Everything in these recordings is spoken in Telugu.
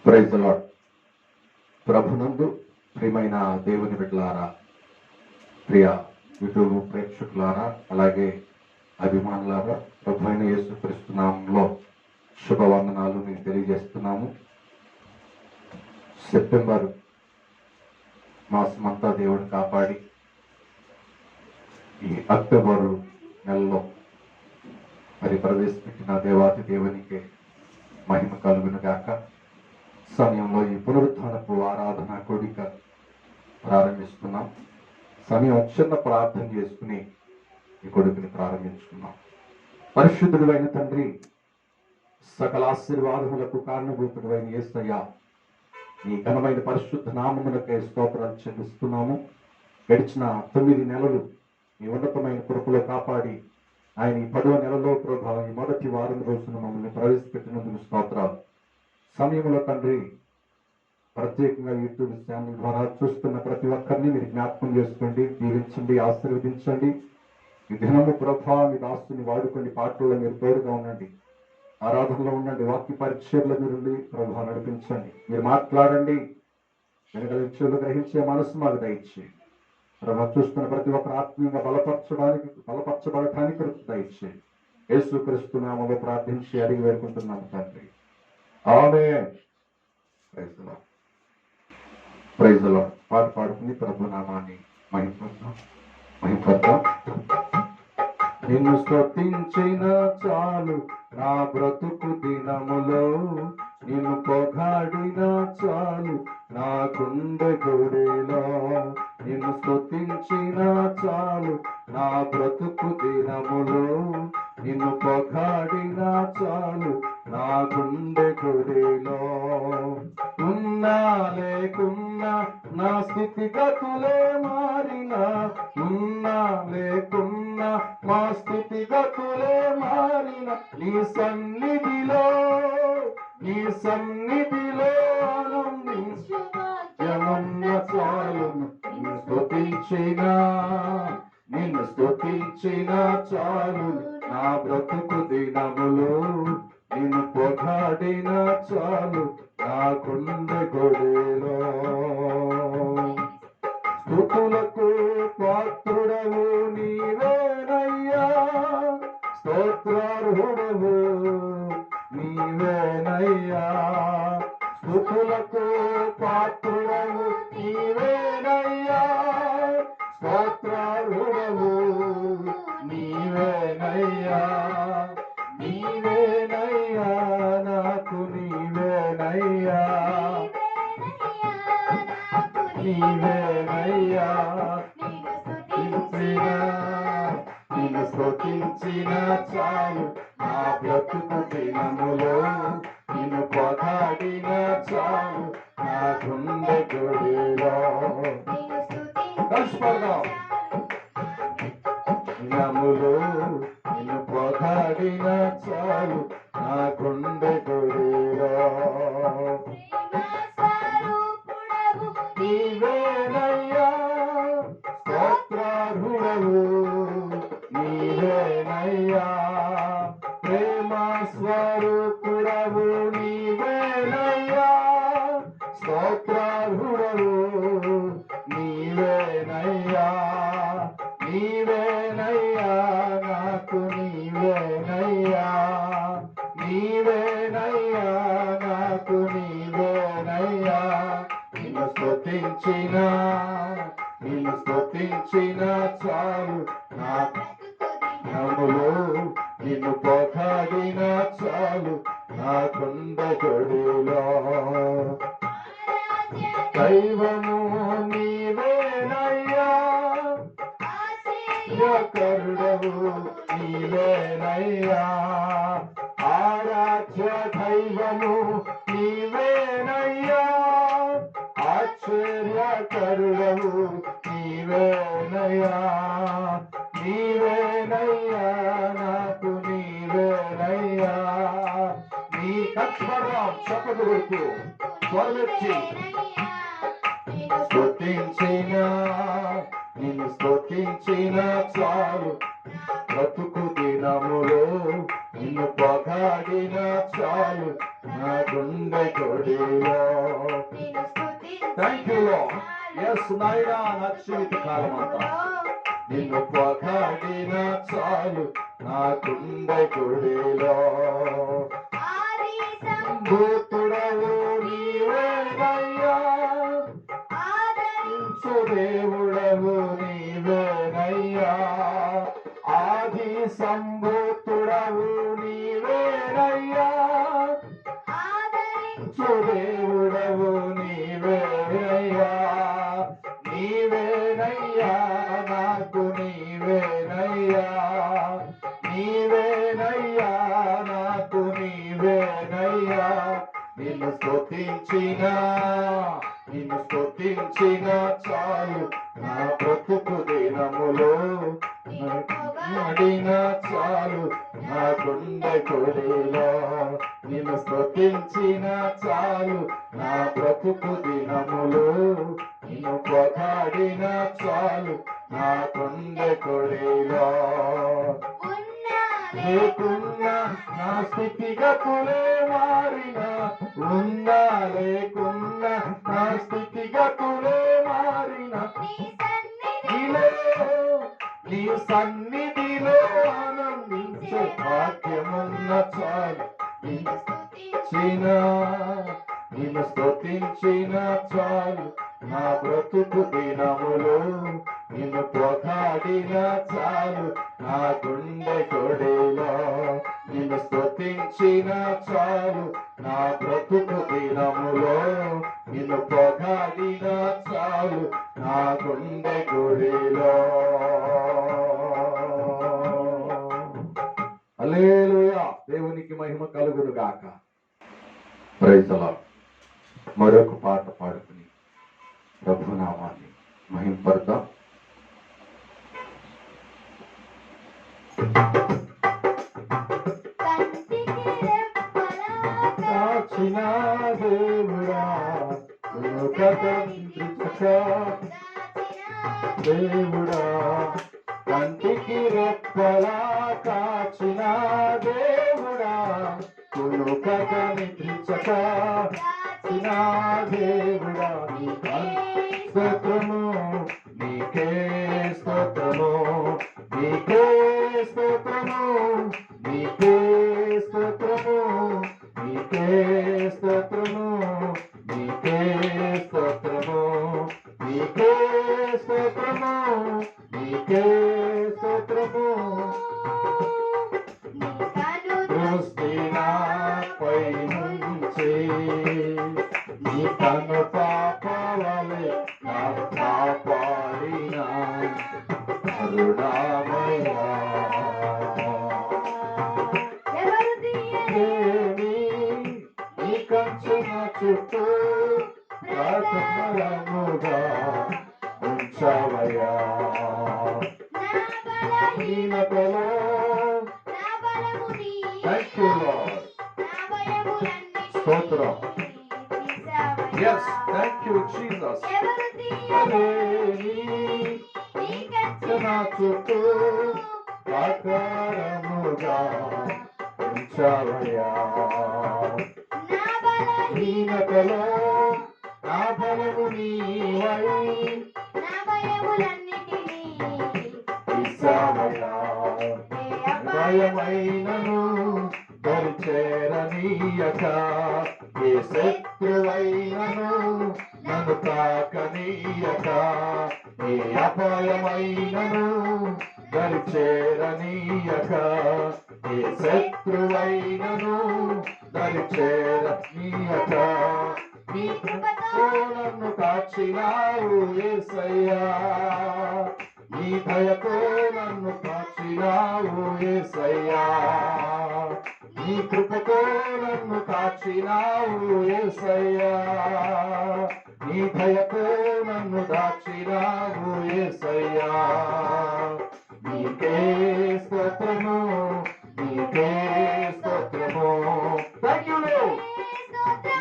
Praise the lord. ప్రభునందు ప్రియమైన దేవుని బిడ్డలారా, ప్రియ యూట్యూబ్ ప్రేక్షకులారా, అలాగే అభిమానులారా, ప్రభు అయిన యేసుక్రీస్తు నామములో శుభవందనాలు మీకు తెలియజేస్తున్నాము. సెప్టెంబర్ మాసమంతా దేవుడు కాపాడి ఈ అక్టోబర్ నెలలో మరి ప్రవేశపెట్టిన దేవాతి దేవునికి మహిమ కలుగును గాక. సమయంలో ఈ పునరుద్ధానపు ఆరాధన కోడిక ప్రారంభిస్తున్నాం. సమయం చిన్న ప్రార్థన చేసుకుని ఈ కొడుకుని ప్రారంభించుకున్నాం. పరిశుద్ధుడు అయిన తండ్రి, సకల ఆశీర్వాదములకు కారణభూతుడు అయిన యేసయ్య, నీ ఘనమైన పరిశుద్ధ నామమునకే స్తోత్రాలు చెల్లిస్తున్నాము. గడిచిన 9 నెలలు నీ ఉన్నతమైన కృపలో కాపాడి ఆయన ఈ 10వ నెలలో ప్రభావ ఈ మొదటి వారం రోజున మమ్మల్ని ప్రవేశపెట్టినందుకు స్తోత్రాలు. సమయంలో తండ్రి, ప్రత్యేకంగా యూట్యూబ్ ఛానల్ ద్వారా చూస్తున్న ప్రతి ఒక్కరిని మీరు జ్ఞాపకం చేసుకోండి, దీవించండి, ఆశీర్వదించండి. ఈ దినము ప్రభా మీ దాస్తుని వాడుకోండి, పాటల్లో మీరు తోడుగా ఉండండి, ఆరాధనలో ఉండండి, వాక్య పరిచర్లో మీరుండి ప్రభా నడిపించండి. మీరు మాట్లాడండి, వెనకల విషయంలో గ్రహించే మనసు మాకు దయచేయండి. ప్రభా చూస్తున్న ప్రతి ఒక్కరు ఆత్మీయంగా బలపరచబడటానికి కృప దయచేయండి. యేసుక్రీస్తు నామములో ప్రార్థించి అడిగి వేడుకుంటున్నాము తండ్రి, amen. Praise the Lord. Praise the Lord. పాట పాడుకుని ప్రభు నామాన్ని మహిమపడతాం. నిన్ను స్తుతించిన చాలు నా బ్రతుకు దినములో, నిన్ను పొగాడిన చాలు నా గుండె గుడిలో. నిన్ను స్తుతించిన చాలు నా బ్రతుకు దినములో, నిన్ను పొగాడిన చాలు నా గుండె గుడిలో. ఉన్నా లేకున్నా నా స్థితిగతులే మారినా, ఉన్నా లేకున్నా మా స్థితిగతులే మారిన, నీ సన్నిధిలో ఆనందించున్న చాలును. నిన్ను స్తుతించిన చాలు నా బ్రతుకు దినములో, నిన్ను పొగాడిన చాలు నా గుండె గొడిలో. స్తుతులకు పాత్రుడవు నీవేనయ్యా, స్తోత్రార్హుడవు నీవేనయ్యా. స్తుతులకు పాత్రుడవు నీవేనయ్యా, స్తోత్రార్హుడవు నీవేనయ్యా. నీవేనయ్యా నాకు నీవేనయ్యా, నీవేనయ్యా. నిన్ను స్తుతించిన చాలు నా బ్రతుకు దినములో, నిన్ను పొగాడిన చాలు నా గుండె గుడిలో. దినములో నిన్ను పొగాడిన చాలు నా గుండె గుడిలో. నీవేనయ్యా స్తోత్రార్హుడవు నీవేనయ్యా, ప్రేమ స్వరూపుడవు నీవేనయ్యా, స్తోత్రార్హుడవు నీవేనయ్యా. నీవేనయ్యా నాకు నీవేనయ్యా, నీవేనయ్యా నాకు నీవేనయ్యా. నిన్ను స్తుతించిన చాలు నా నములో, నిన్ను పొగాడిన చాలు నా గుండె గొడిలో. దైవము నీవేనయ్యా, కరుడవు నీవేనయ్యా, ఆరాధ్య దైవము నీవేనయ్యా, ఆశ్చర్యకరుడవు నీవేనయ్యా. నీవేనయ్యా నాకు నీవేనయ్యా. నీ తత్వరం చెప్పగలుగుతూ స్వరమెత్తి నిన్ను స్తుతించిన చాలు బ్రతుకు దిన దినములో నిన్ను పొగాడిన చాలు నా గుండె కొడిలో. Thank you Lord. ఎస్ నాయనా, నా జీవిత కాలం అంతా నిన్ను పొగాడిన చాలు నా గుండె కొడిలో. భూతుడవు నీవేనయ్యా, దేవుడవు నీవేనయ్యా, ఆది సంభూతుడవు నీవేనయ్యా, దేవుడవు నీవేనయ్యా, నీవేనయ్యా నాకు నీవేనయ్యా, నీవేనయ్యా నాకు నీవేనయ్యా. నిన్ను స్తుతించిన చాలు నా బ్రతుకు దినములో, అడిన చాలు నా గుండె కొడిలో. నిన్ను స్తుతించిన చాలు నా బ్రతుకు దినములో, నిన్ను పొగాడిన చాలు నా గుండె కొడిలో. లేకున్నా నా స్థితిగతులే మారిన, ఉన్నా లేకున్నా నా స్థితిగతులే మారిన, నీ సన్నిధిలో ఆనందించే భాగ్యమున్న చాలు. నిన్ను స్తుతించిన చాలు నా బ్రతుకు దినములో, నిన్ను పొగాడిన చాలు నా గుండె కొడిలో. నిన్ను స్తుతించిన చాలు నా బ్రతుకు దినములో, నిన్ను పొగాడిన చాలు నా గుండె కొడిలో. హల్లెలూయా, దేవునికి మహిమ కలుగును గాక. Praise the lord. మరొక పాట పాడుకుని ప్రభునామాన్ని మహింపడతాం. కాచిన దేవుడా, దేవుడా, కంటికి రెప్పలా కాచిన దేవుడా, కునుకక నిద్రించక దేవుడా, స్తోత్రము నీకే, స్తోత్రము నీకే, స్తోత్రము నీకే, స్తోత్రము నీకే, స్తోత్రము నీకే, స్తోత్రము నీకే, స్తోత్రము నీకే, స్తోత్రము. దృష్టినాపై నుంచి నీ కను పాపాలే నాకు కాపాడిన కరుణామయా. నీ కంచెన చుట్టూ ప్రార్థనముగా ఉంచవయ్యా. బలహీనతలో థ్యాంక్ యూ లార్డ్. స్తోత్రం. Yes, thank you Jesus. నా చుట్టూ ఆకారముగా ఉంచవయ్యా. బలహీనతలో నా బలము నీవై ఇస్తావయ్యా. భయమైనను దరిచేరనీయక, ఏ శత్రువైనను నన్ను తాకనీయక, ఏ అపాయమైనను దరిచేరనీయక, ఏ శత్రువైనను దరిచేరనీయక. నీ కృపతో నన్ను కాచినావు యేసయ్యా, నీ దయతో నన్ను కాచినావు యేసయ్యా, నీ కృపతో నన్ను కాచినావు యేసయ్యా, నీ దయతో నన్ను దాచినావు యేసయ్యా. నీకే స్తోత్రము, నీకే స్తోత్రము. Thank you lord.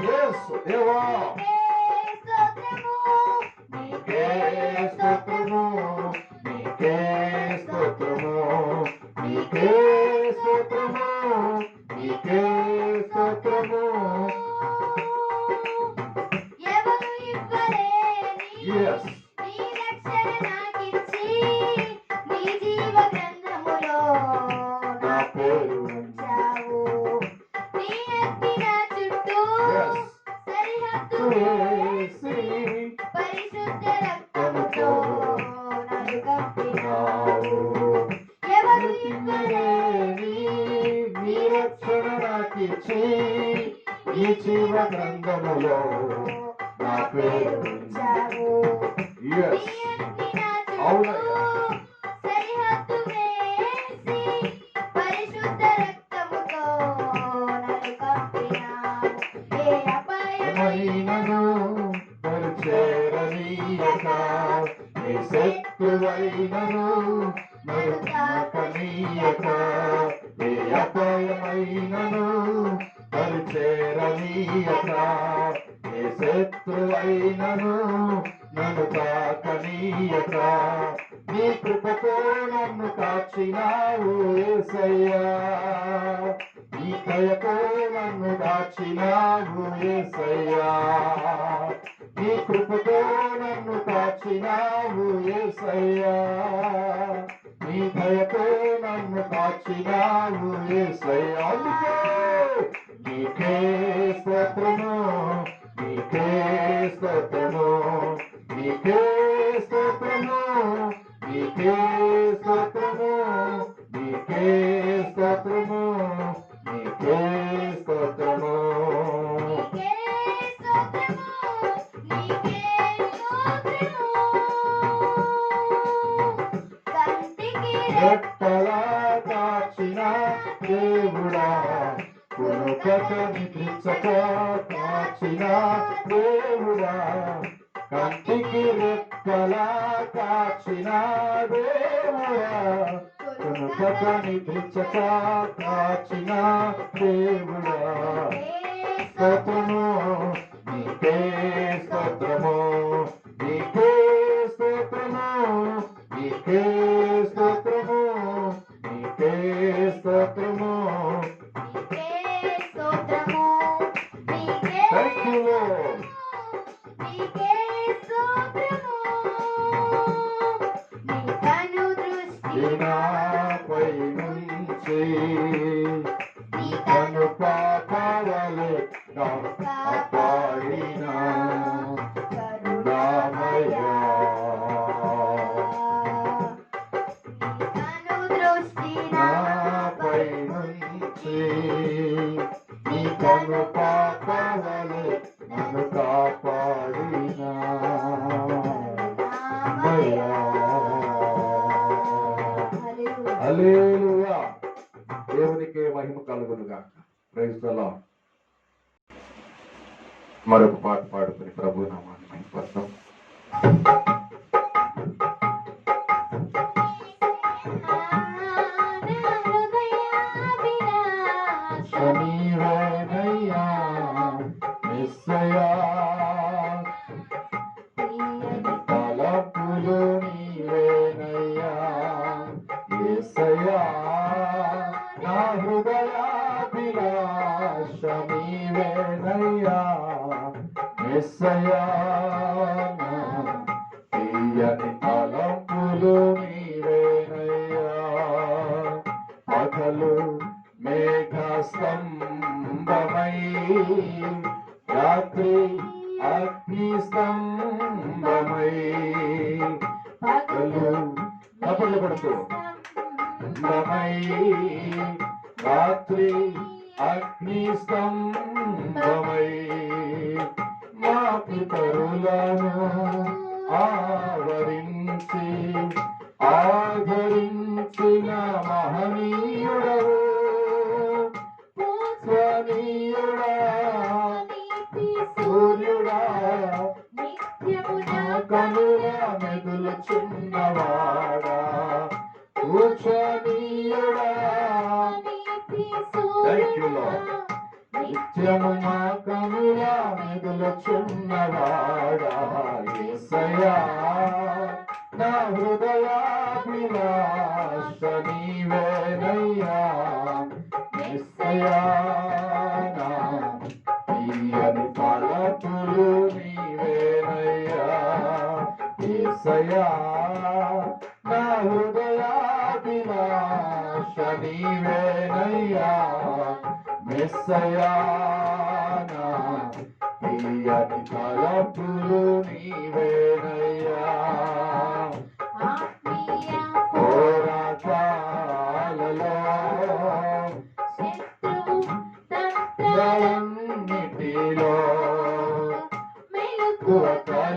యేస్ దేవా, నీకే స్తోత్రము, నీకే స్తోత్రము, నీకే గ్రంథములో నా పేరు ఉంచావు. Yes. నీ అగ్ని నా చుట్టూ అవునయ్యా. సరిహద్దు వేసి పరిశుద్ధ రక్తముతో నన్ను కప్పినావు. ఏ అపాయమైనను చేరనీయక నీ శత్రువైనను నన్ను తాకనీయక ఏ అపాయమైనను చేరనీయక ఏ శత్రువైనను నన్ను తాకనీయక నీ కృపతో నన్ను కాచినావు యేసయ్యా నీ దయతో నన్ను దాచినావు యేసయ్యా నీ కృపతో నన్ను కాచినావు యేసయ్యా నీ దయతో నన్ను కాచినావు యేసయ్యా అందుకే నీకే స్తోత్రము నీకే స్తోత్రము నీకే స్తోత్రము నీకే స్తోత్రము నీకే స్తోత్రము నీకే స్తోత్రము రెప్పలా కాచిన దేవుడా కునుకక నిద్రించక కాచిన దేవుడా కంటికి రెప్పలా కాచిన దేవుడా కునుకక నిద్రించక కాచిన దేవుడా స్తోత్రము నీకే స్తోత్రము నీకే స్తోత్రము నీకే స్తోత్రము నీకే స్తోత్రము Thank you, Lord. నాపై నుంచి నీ కను పాపవలె కాపాడిన కరుణామయా నాపై నుంచి నీ కను పాపవలె నన్ను కాపాడిన హల్లెలూయా దేవునికి మహిమ కలుగును గాక ప్రైజ్ ది లార్డ్ మరొక పాట పాడుకుని ప్రభు నామాన్ని మహిమపరుద్దాం నీవేనయ్యా యేసయ్యా తలపులు నీవేనయ్యా యేసయ్యా నా హృదయాభిలాష నీవేనయ్యా యేసయ్యా నా తీయని తలపులు నీవేనయ్యా పగలు మేఘస్తంభమై రాత్రి అగ్నిస్తంభమై పగలు కపలు పడుతూ స్తంభమై రాత్రి అగ్నిస్తంభమై మా పితరులను ఆవరించి ఆదరించిన మహనీయుడవు స్వనీయుడా సూర్యుడా కనుల మెదులు చిన్నవాడా పూజనీయుడా నిత్యము మా కనుల మెదులు చిన్నవాడా యేసయ్యా నా హృదయాభిలాష నీవేనయ్యా యేసయ్యా నా తీయని తలపులు నీవేనయ్యా యేసయ్యా నా హృదయాభిలాష నీవేనయ్యా యేసయ్యా నా తీయని తలపులు నీవేనయ్యా పోరాటాలలో న్నిటిలో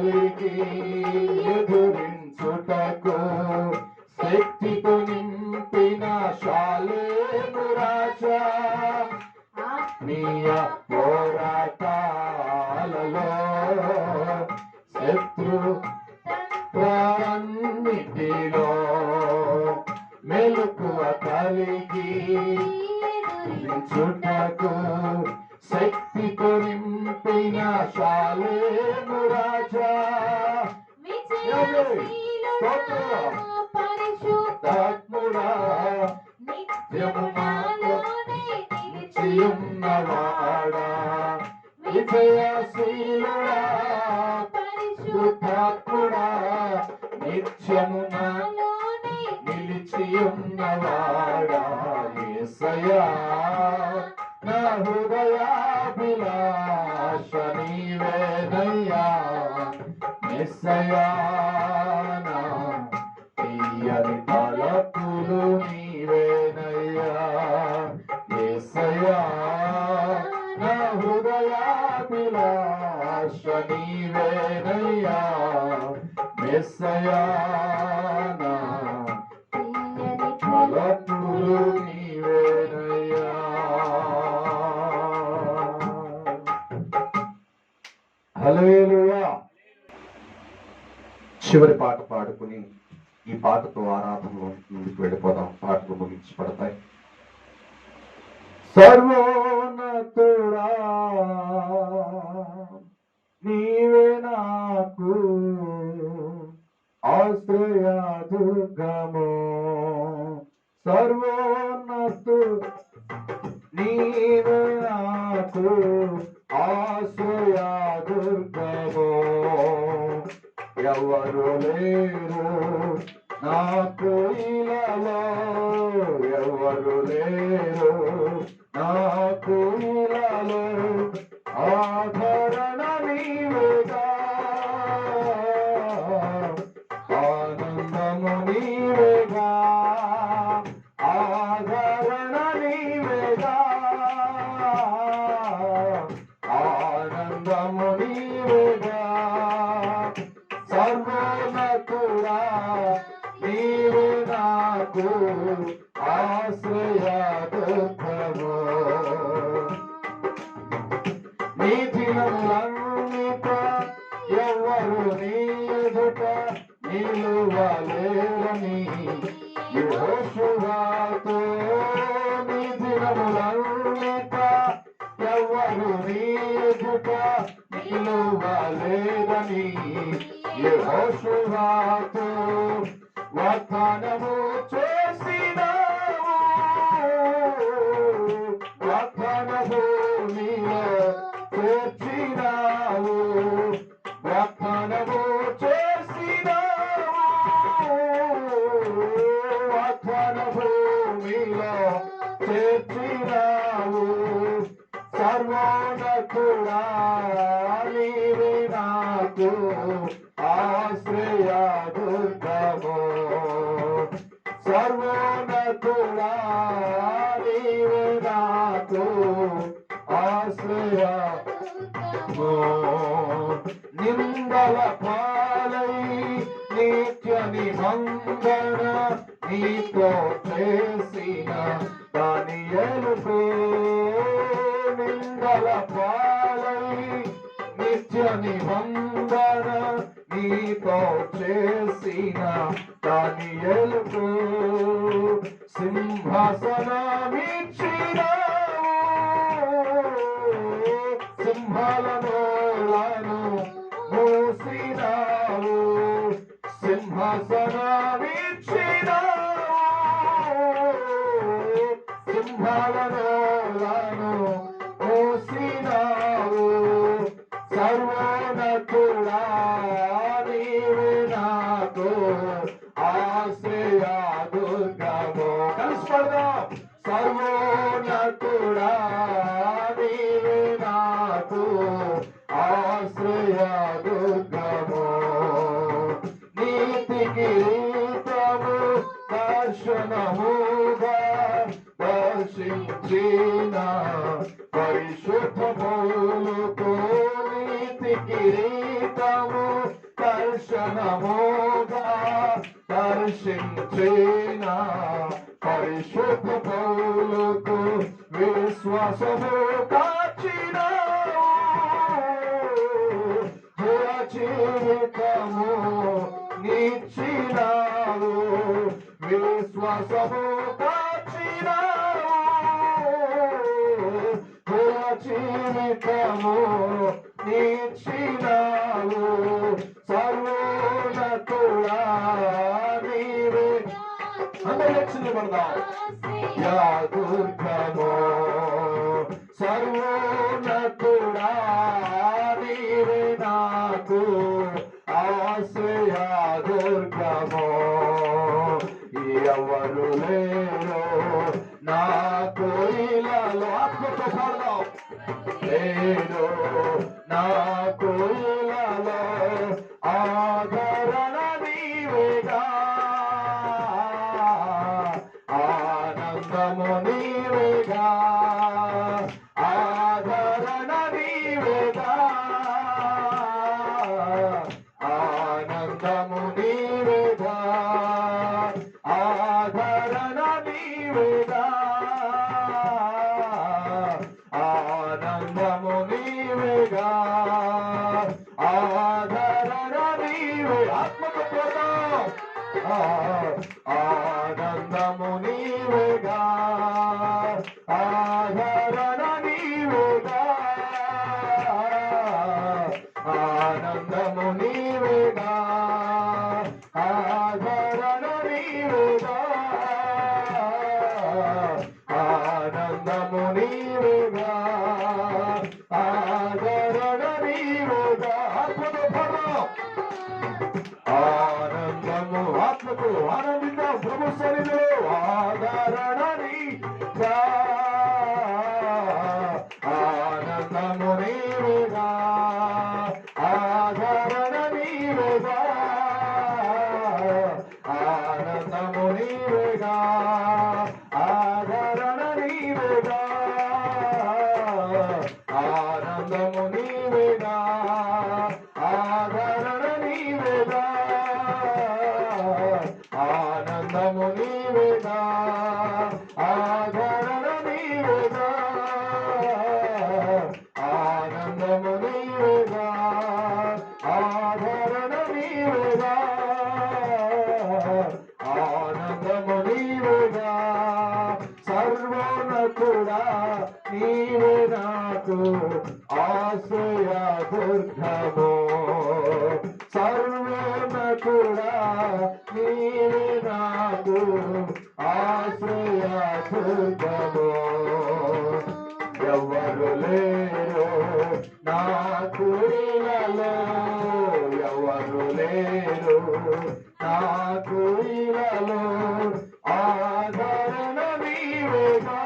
కలిగి ఎదురించుటకు శక్తితో నింపిన శాలేము రాజా ఆత్మీయ పోరాటాలలో శత్రు అన్నిటిలో మెలకువ కలిగి ఎదురించుటకు శక్తితో నింపిన శాలేము రాజా పరిశుద్ధాత్ముడా నిత్యము నిలిచియున్నవాడా విజయశీలుడా పరిశుద్ధాత్ముడా నిత్యము నిలిచియున్నవాడా యేసయ్యా నా హృదయాభిలాష నీవేనయ్యా యేసయ్యా నా తీయని తలపులు నీవేనయ్యా యేసయ్యా నా హృదయాభిలాష నీవేనయ్యా యేసయ్యా నా తీయని తలపులు నీవేనయ్యా. హల్లెలూయా. చివరి పాట పాడుకుని ఈ పాటతో ఆరాధనలో ముందుకు వెళ్ళిపోదాం. పాటలు ముగించబడతాయి. సర్వోన్నతుడా నీవే నాకు ఆశ్రయదుర్గము సర్వోన్నతు నీవే నాకు ఆశ్రయదుర్గము ఎవరు లేరు నాకు ఇలాలో ఎవరు లేరు నాకు ఇలాలో ఆభరణ నీవేగా ఆనందము నీవేగా ఆభరణ నీవేగా ఆనందము నీవేగా సర్వోన్నతుడా నీవే నాకు ఆశ్రయదుర్గము నీ దినములన్నిట ఎవరు నీ ఎదుట నిలువలేరని యెహోషువతో నీ దినములన్నిట ఎవరు నీ ఎదుట నిలువలేరని యెహోషువతో వాగ్దానము చేసినావు వాగ్దానము నీలో చేర్చినావు వాగ్దానము చేసినావు వాగ్దానము నీలో చేర్చినావు సర్వోన్నతుడా నీవే నాకు ఆశ్రయదుర్గము సర్వోన్నతుడా నీవే నాకు ఆశ్రయదుర్గము నిందల పాలై నిత్య నిబంధన నీతో చేసిన దానియేలుకు నిందల పాలై నిత్య నిబంధన నీతో చేసిన దానియేలుకు సింహాసనమిచ్చినావు సింహాలను మూసినావు సింహాసనమిచ్చినావు సింహాలను మూసినావు సర్వోన్నతుడా నీవే నాకు ఆశ్రయదుర్గము కలిసి పడదాం సర్వోన్నతుడా నీవే నాకు ఆశ్రయదుర్గము నీతి కిరీటము దర్శనముగా దర్శించిన పరిశుద్ధ పౌలుకు నీతి కిరీటము హర్షించిన పరిశుద్ధ పౌలుకు విశ్వాసము కాచిన జయ జీవితము నిచ్చినావు విశ్వాసము కాచిన జయ జీవితము నిచ్చినావు సర్వోన్నతుడా నీవే అందరూ లక్ష్మి పడదాం యా దుర్గమో సర్వోన్నతుడా నీవే నాకు ఆశ్రయ దుర్గమో ఎవరు లేరు నాకు ఇలాలో ఆత్మతో పాడదాం లేరు నాకు ఇలాలో ఆదరణ నీవేగా ఆనందము నీవేగా ఆదరణ నీవేగా ఆనందము నీవేగా ఆదరణ నీవేగా ఆనందము నీవేగా ఆదరణ నీవే ఆత్మకు పోదాం ఆనందము నీవేగా ఆదరణ నీవేగా ఆనందము నీవేగా ఆదరణ నీవేగా ఆనందము నీవేగా ఆదరణ నీవేగా ఆత్మతో పడదాం ఆనందము ఆత్మకు ఆనందిద్దాం ప్రభు సన్నిధిలో ఆదరణ నీవేగా ఆనందము నీవేగా ఆదరణ నీవేగా ఆనందము నీవేగా ఆదరణ నీవేగా ఆనందము నీవేగా ఆదరణ నీవేగా ఆనందము నీవేగా ఆదరణ నీవేగా ఆనందము నీవేగా ఆదరణ నీవేగా ఆనందము నీవేగా సర్వోన్నతుడా నీవే నాకు ఆశ్రయ దుర్గమో సర్వోన్నతుడా నీవే నాకు ఆశ్రయ దుర్గమో ఎవరు లేరు నాకు ఇలాలో ఎవరు లేరు నాకు ఇలాలో ఆదరణ నీవేగా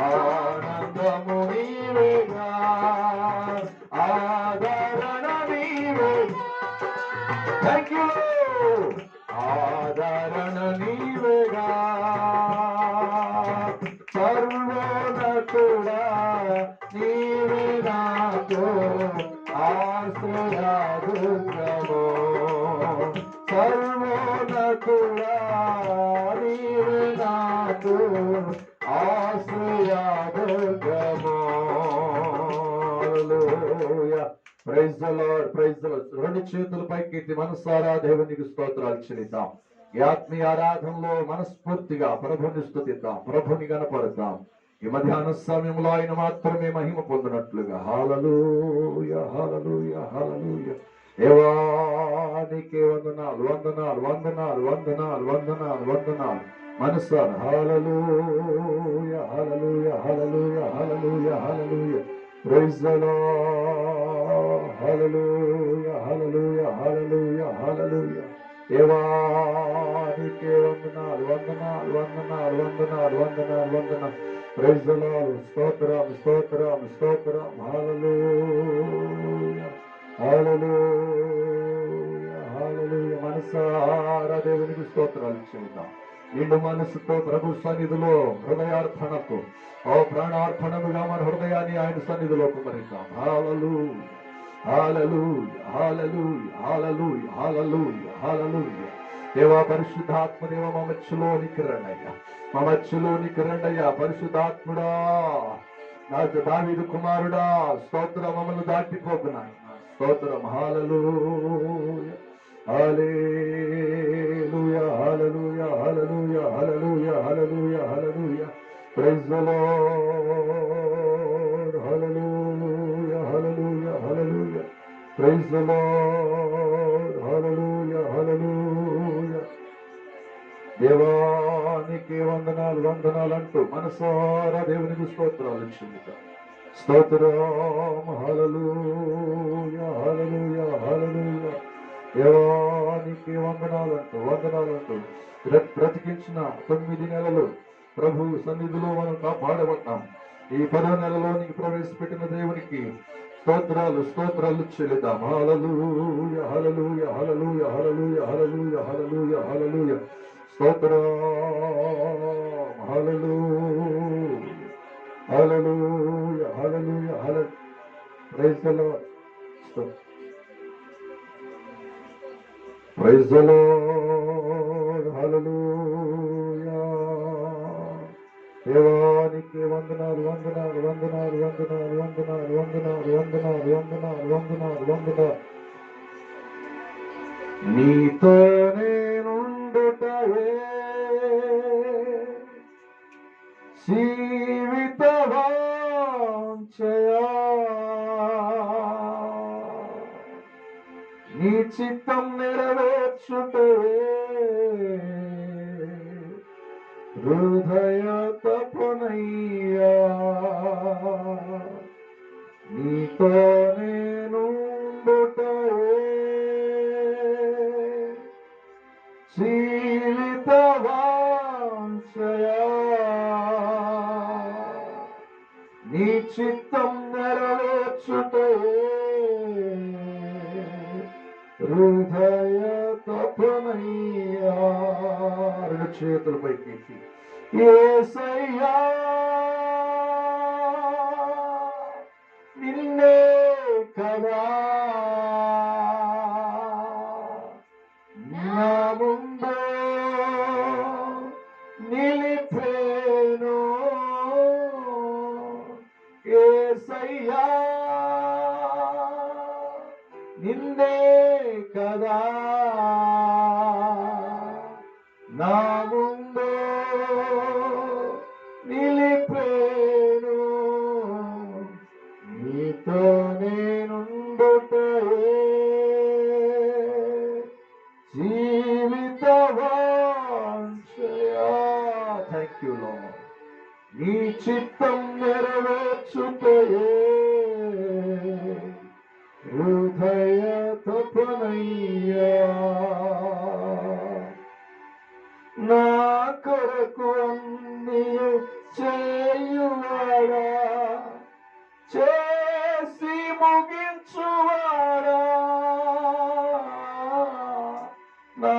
ఆనందము నీవేగా ఆదరణ నీవేగా థ్యాంక్ యూ ఆదరణ నీవేగా సర్వోన్నతుడా నీవే నాకు ఆశ్రయ దుర్గమో సర్వోన్నతుడా నీవే నాకు ఆశ్రయ దుర్గమో hallelujah praise the Lord praise the Lord రెండు చేతుల పైకెత్తి మనసారా దేవునికి స్తోత్రాలు చెల్లిద్దాం ఈ ఆత్మీయ ఆరాధనలో మనస్ఫూర్తిగా ప్రభుని స్తుతిద్దాం ప్రభుని గణపడతాం ఈ మధ్యాహ్న సమయంలో ఆయన మాత్రమే మహిమ పొందినట్లుగా హల్లెలూయా హల్లెలూయా హల్లెలూయా దేవానికే వందనాలు వందనాలు వందనాలు వందనాలు వందనాలు వందనాలు మనసారా హల్లెలూయా hallelujah hallelujah hallelujah hallelujah praise the Lord hallelujah hallelujah hallelujah హల్లెలూయా దేవానికే వందనాలు వందనాలు వందనాలు వందనాలు వందనాలు వందనాలు ప్రైజ్ ది లార్డ్ స్తోత్రం స్తోత్రం స్తోత్రం హల్లెలూయా హల్లెలూయా హల్లెలూయా మనసారా దేవునికి స్తోత్రాలు చెల్లిద్దాం నిండు మనసుతో ప్రభు సన్నిధిలో హృదయార్పణకు ఓ ప్రాణార్పణముగా మన హృదయాన్ని ఆయన సన్నిధిలో కుమరిద్దాం హల్లెలూయా హల్లెలూయా హల్లెలూయా హల్లెలూయా హల్లెలూయా హల్లెలూయా. దేవా పరిశుద్ధాత్మ దేవ మా మధ్యలోనికి రండయ్యా, మా మధ్యలోనికి రండయ్యా పరిశుద్ధాత్ముడా, నా దావీదు కుమారుడా, స్తోత్రం. మమ్మల్ని దాటిపోకున్నా స్తోత్రం. Hallelujah hallelujah hallelujah hallelujah hallelujah hallelujah hallelujah. Praise the Lord. Hallelujah hallelujah hallelujah. Praise the Lord. Hallelujah hallelujah. దేవానికి వందనాలు వందనాలు అంటూ మనసారా దేవునికి స్తోత్రాలు చెల్లిద్దాం. స్తోత్రం. Hallelujah hallelujah hallelujah. దేవానికి వందనాలు అంటూ బ్రతికించిన 9 నెలలు ప్రభు సన్నిధిలో మనం కాపాడబడ్డాం. ఈ 10వ నెలలోనికి ప్రవేశపెట్టిన దేవునికి స్తోత్రాలు స్తోత్రాలు చెల్లిద్దాం. హల్లెలూయా hallelujah hallelujah hallelujah hallelujah hallelujah hallelujah. స్తోత్రం. Hallelujah hallelujah hallelujah hallelujah. Praise the Lord. Praise the Lord. Hallelujah. దేవానికి వందనాలు వందనాలు వందనాలు వందనాలు వందనాలు వందనాలు వందనాలు వందనాలు వందనాలు వందనాలు. నీతో నేనుండుటయే జీవిత వాంఛయా, నీ చిత్తం నెరవేర్చుటయే హృదయ తపనయ్యా. నీతో నేనుండుటయే జీవిత వాంఛయా, నీ చిత్తం నెరవేర్చుటయే హృదయ తపనయ్యా. 2 చేతుల పైకెత్తి యేసయ్యా నిన్నే కదా నా ముందు నిలిపేను. యేసయ్యా నిన్నే కదా నా ముందు నిలిపేను. నీతో నేనుండుటయే జీవిత వాంఛయా. Thank you Lord. నీ చిత్తం నెరవేర్చుటయే హృదయ తపనయ్యా. నా కొరకు అన్నీయు చేయువాడా, చేసి ముగించువాడా, నా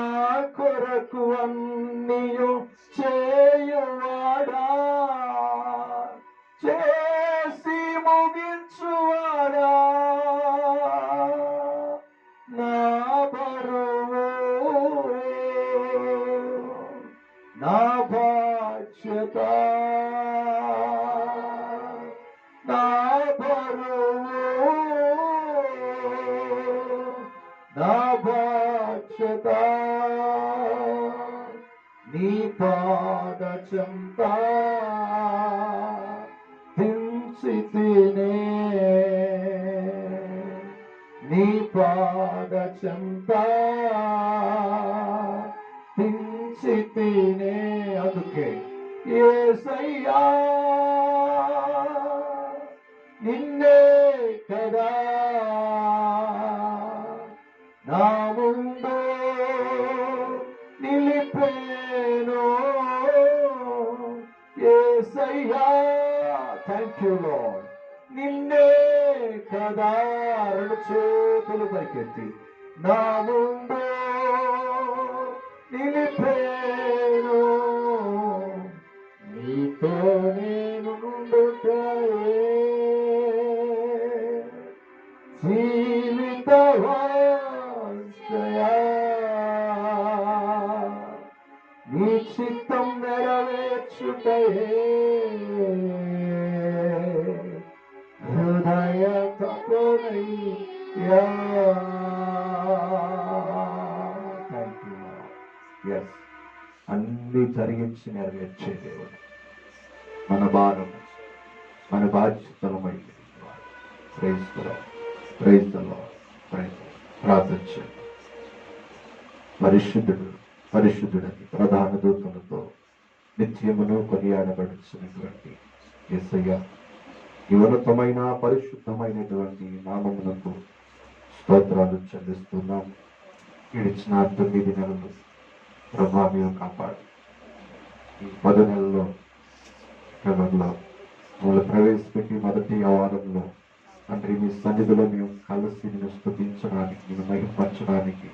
కొరకు అన్నీయు చేయువాడా, చేసి ముగించువాడా, నా బరువు నా బాధ్యత, నా బరువు నా బాధ్యత, నీ పాద చెంత దించితినే, నీ పాద చెంత దించితినే. అందుకే యేసయ్యా నిన్నే కదా నా ముందు నిలిపేను. యేసయ్యా థ్యాంక్ యూ లార్డ్. నిన్నే కదా 2 చేతులు పైకెత్తి నా ముందు నిలిపేను. నీతో నేనుండుటయే జీవిత వాంఛయా. చేయుచుండయే హృదయ తపనయ్యా. Thank you. ఎస్, అన్ని జరిగించి నెరవేర్చే దేవుడు. మన భారం, మన బాధ్యతలు ప్రార్థించండి. పరిశుద్ధుడు పరిశుద్ధుడని ప్రధాన దూతలతో నిత్యమును కొనియాడబడుతున్నటువంటి యేసయ్య ఈ ఉన్నతమైన పరిశుద్ధమైనటువంటి నామమునకు స్తోత్రాలు చెల్లిస్తున్నాం. ఇడిచిన 9 నెలలు ప్రభా మీరు కాపాడు. ఈ 10 నెలల్లో క్రమంలో మమ్మల్ని ప్రవేశపెట్టి మొదటి వారంలో తండ్రి మీ సన్నిధిలో మేము కలిసి నిన్ను స్తుతించడానికి, నిన్ను మహిమపరచడానికి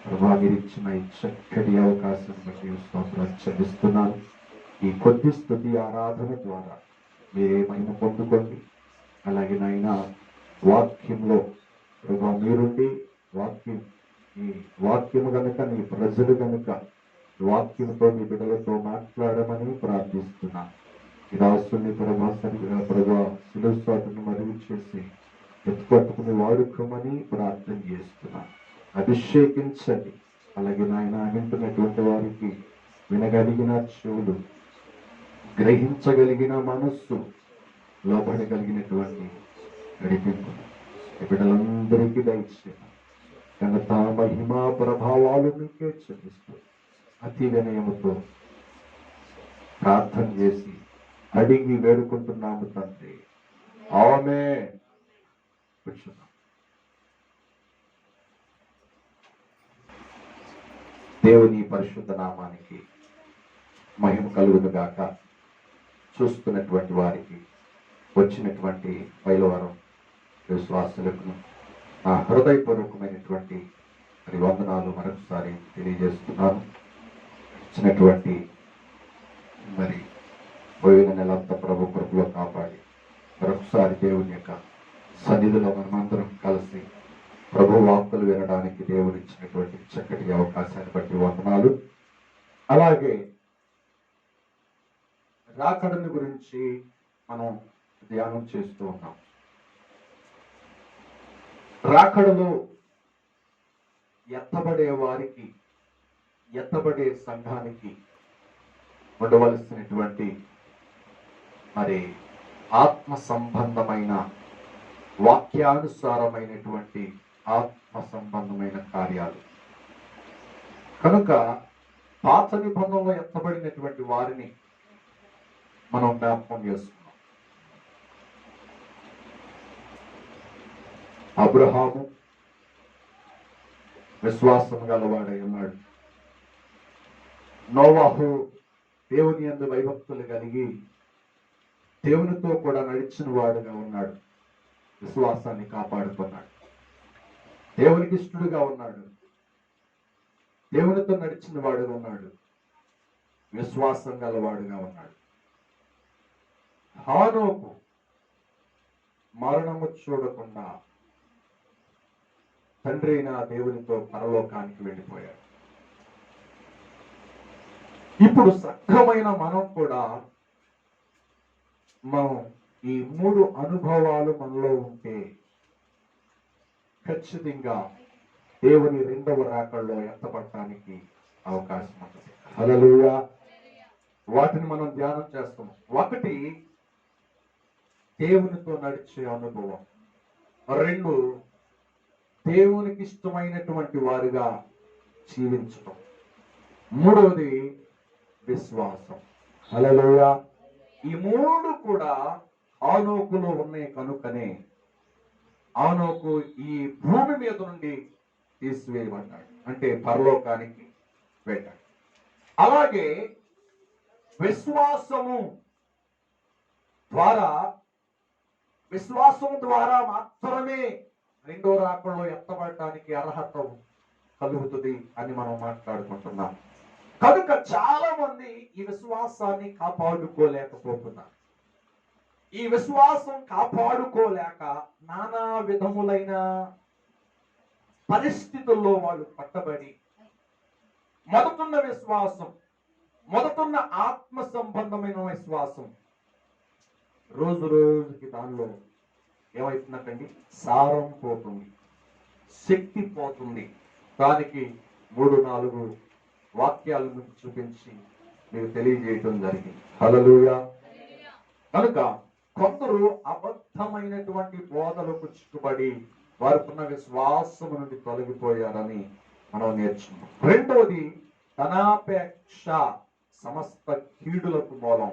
ప్రభా మీరు ఇచ్చిన ఈ చక్కటి అవకాశం బట్టి స్తోత్రాలు చెల్లిస్తున్నాను. ఈ కొద్ది స్తుతి ఆరాధన ద్వారా మీరే మహిమ పొందుకోండి. అలాగే నాయన వాక్యంలో ప్రభా మీరుండి ఈ వాక్యము గనుక నీ ప్రజలు గనుక వాక్యంతో మీ బిడ్డలతో మాట్లాడమని ప్రార్థిస్తున్నాను. ఈ రాష్ట్రాన్ని ప్రభా శిలుస్వాతను మరుగు చేసి ఎత్తుపట్టుకుని వాడుకోమని ప్రార్థన చేస్తున్నాను. అభిషేకించండి. అలాగే నాయన వింటున్నటువంటి వారికి వినగలిగిన చెవులు, గ్రహించగలిగిన మనస్సు, లోపడగలిగినటువంటి నడిపింపు బిడ్డలందరికీ దయచేయండి. ఘనత మహిమా ప్రభావాలు మీకే చెల్లిస్తూ అతి వినయముతో ప్రార్థన చేసి అడిగి వేడుకుంటున్నాము తండ్రి. ఆమేన్. కూర్చున్నాం. దేవుని పరిశుద్ధ నామానికి మహిమ కలుగును గాక. చూస్తున్నటువంటి వారికి, వచ్చినటువంటి బయలువారం విశ్వాసులకు నా హృదయపూర్వకమైనటువంటి వందనాలు మరొకసారి తెలియజేస్తున్నాను. ఇచ్చినటువంటి పోయిన నెలంతా ప్రభు కృపలో కాపాడి మరొకసారి దేవుని యొక్క సన్నిధిలో మనమందరం కలిసి ప్రభు వాక్కులు వినడానికి దేవుడు ఇచ్చినటువంటి చక్కటి అవకాశాన్ని బట్టి వందనాలు. అలాగే రాకడని గురించి మనం ధ్యానం చేస్తూ ఉన్నాం. రాకడలో ఎత్తబడే వారికి, ఎత్తబడే సంఘానికి ఉండవలసినటువంటి ఆత్మ సంబంధమైన, వాక్యానుసారమైనటువంటి ఆత్మ సంబంధమైన కార్యాలు కనుక పాత నిబంధనలో ఎత్తబడినటువంటి వారిని మనం జ్ఞాపకం చేసుకున్నాం. అబ్రహాము విశ్వాసం గలవాడై ఉన్నాడు. నోవాహు దేవుని యందు భయభక్తులు కలిగి దేవునితో కూడా నడిచిన వాడుగా ఉన్నాడు. విశ్వాసాన్ని కాపాడుకున్నాడు. దేవునికి ఇష్టడుగా ఉన్నాడు. దేవునితో నడిచిన వాడుగా ఉన్నాడు. విశ్వాసం గలవాడుగా ఉన్నాడు. హానోకు మరణము చూడకుండా తండ్రి అయిన దేవునితో పరలోకానికి వెళ్ళిపోయాడు. ఇప్పుడు సక్రమైన మనం కూడా ఈ 3 అనుభవాలు మనలో ఉంటే ఖచ్చితంగా దేవుని 2వ రాకడలో ఎత్తపడటానికి అవకాశం ఉంటుంది. హల్లెలూయా. వాటిని మనం ధ్యానం చేస్తాం. 1 దేవునితో నడిచే అనుభవం, 2 దేవునికి ఇష్టమైనటువంటి వారుగా జీవించడం, 3వది విశ్వాసం. హల్లెలూయా. ఈ 3 కూడా ఆనోకులో ఉన్నాయి కనుకనే ఆనోకు ఈ భూమి మీద నుండి తీసివేయబడ్డాడు, అంటే పరలోకానికి వెళ్ళాడు. అలాగే విశ్వాసము ద్వారా మాత్రమే 2వ రాకడలో ఎత్తబడటానికి అర్హత కలుగుతుంది అని మనం మాట్లాడుకుంటున్నాం. కనుక చాలా మంది ఈ విశ్వాసాన్ని కాపాడుకోలేకపోతున్నారు. ఈ విశ్వాసం కాపాడుకోలేక నానా విధములైన పరిస్థితుల్లో వాళ్ళు పట్టబడి మొదటున్న విశ్వాసం మొదటున్న ఆత్మ సంబంధమైన విశ్వాసం రోజు రోజుకి దానిలో ఏమవుతుందంటండి, సారం పోతుంది, శక్తి పోతుంది. దానికి 3-4 వాక్యాలను మీకు చూపించి మీకు తెలియజేయటం జరిగింది. హల్లెలూయా. కనుక కొందరు అబద్ధమైనటువంటి బోధలకు చిక్కుబడి వారికున్న విశ్వాసము నుండి తొలగిపోయారని మనం నేర్చుకున్నాం. రెండవది, ధనాపేక్ష సమస్త కీడులకు మూలం.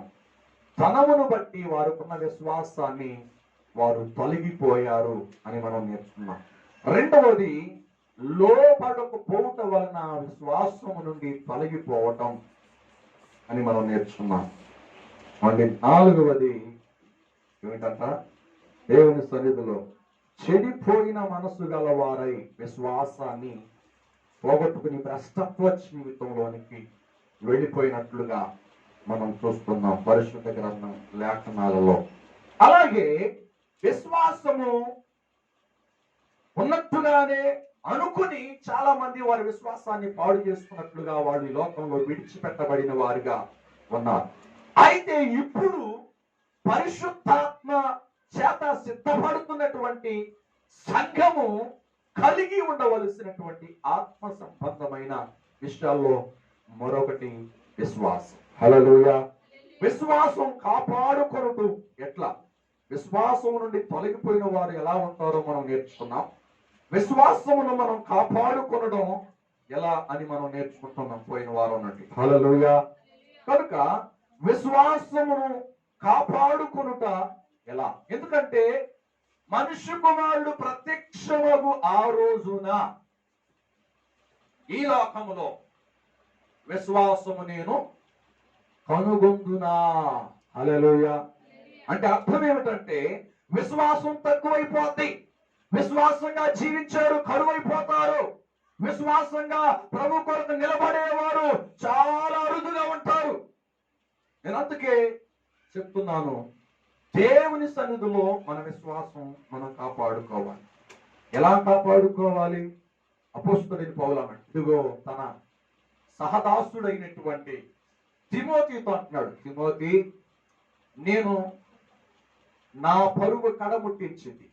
ధనమును బట్టి వారికున్న విశ్వాసాన్ని వారు తొలగిపోయారు అని మనం నేర్చుకున్నాం. రెండవది, లోబడకపోవట వలన విశ్వాసము నుండి తొలగిపోవటం అని మనం నేర్చుకున్నాం. మళ్ళీ 4వది ఏమిటంట, దేవుని సన్నిధిలో చెడిపోయిన మనసు గలవారై విశ్వాసాన్ని పోగొట్టుకుని భ్రష్టత్వ జీవితంలోనికి వెళ్ళిపోయినట్లుగా మనం చూస్తున్నాం పరిశుద్ధ గ్రంథం లేఖనాలలో. అలాగే విశ్వాసము ఉన్నట్టుగానే అనుకుని చాలా మంది వారి విశ్వాసాన్ని పాడు చేసుకున్నట్లుగా వాళ్ళు ఈ లోకంలో విడిచిపెట్టబడిన వారిగా ఉన్నారు. అయితే ఇప్పుడు పరిశుద్ధాత్మ చేత సిద్ధపడుతున్నటువంటి సంఘము కలిగి ఉండవలసినటువంటి ఆత్మ సంబంధమైన విషయాల్లో మరొకటి విశ్వాసం. హల్లెలూయా. విశ్వాసం కాపాడుకొనుట ఎట్లా, విశ్వాసం నుండి తొలగిపోయిన వారు ఎలా ఉంటారో మనం నేర్చుకున్నాం. విశ్వాసమును మనం కాపాడుకొనడం ఎలా అని మనం నేర్చుకుంటున్నాం పోయిన వారం నుండి. హల్లెలూయా. కనుక విశ్వాసమును కాపాడుకొనుట ఎలా, ఎందుకంటే మనుష్య కుమారుడు ప్రత్యక్షమగు ఆ రోజున ఈ లోకములో విశ్వాసము నేను కనుగొందునా. హల్లెలూయా. అంటే అర్థం ఏమిటంటే విశ్వాసం తక్కువైపోద్ది, విశ్వాసంగా జీవించారు కరువైపోతారు, విశ్వాసంగా ప్రభు కొరకు నిలబడేవారు చాలా అరుదుగా ఉంటారు. నేను అందుకే చెప్తున్నాను, దేవుని సన్నిధిలో మన విశ్వాసం మనం కాపాడుకోవాలి. ఎలా కాపాడుకోవాలి? అపోస్తలుడైన పౌలు అన్నాడు, ఇదిగో తన సహదాసుడైనటువంటి తిమోతితో అంటున్నాడు, తిమోతి, నేను నా పరుగు కడముట్టించింది,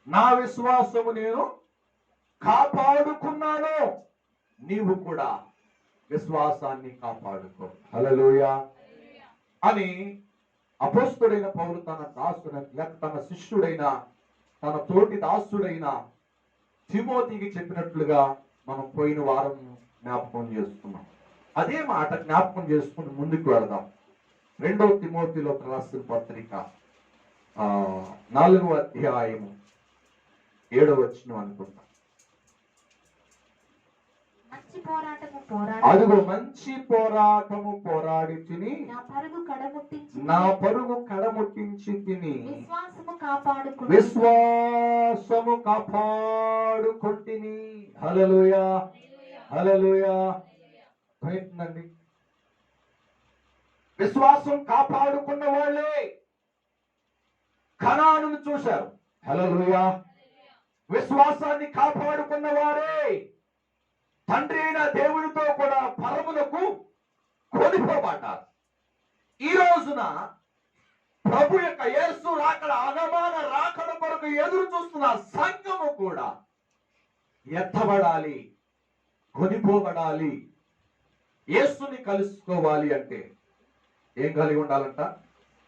నా విశ్వాసము నేను కాపాడుకున్నాను, నీవు కూడా విశ్వాసాన్ని కాపాడుకో. హల్లెలూయా అని అపోస్తలుడైన పౌలు తన దాసుడైన లేక తన శిష్యుడైన తన తోటి దాసుడైన తిమోతికి చెప్పినట్లుగా మనం పోయిన వారం జ్ఞాపకం చేసుకున్నాం. అదే మాట జ్ఞాపకం చేసుకుని ముందుకు వెళదాం. 2వ తిమోతిలో రాసిన పత్రిక 4వ అధ్యాయము 7వ వచనం అనుకుంటా. అదిగో మంచి పోరాటము పోరాడి తిని నా పరుగు కడముట్టించి తిని విశ్వాసము కాపాడుకొంటిని. హల్లెలూయా. హల్లెలూయా. ప్రయత్నండి. విశ్వాసం కాపాడుకున్న వాళ్ళే కనానును చూశారు. హల్లెలూయా. విశ్వాసాన్ని కాపాడుకున్న వారే తండ్రి అయిన దేవునితో కూడా పరములకు కొనిపోబడ్డారు. ఈ రోజున ప్రభు యొక్క యేసు రాకడ ఆగమన రాకడ కొరకు ఎదురు చూస్తున్న సంఘము కూడా ఎత్తబడాలి, కొనిపోబడాలి. యేసుని కలుసుకోవాలి అంటే ఏం కలిగి ఉండాలంట?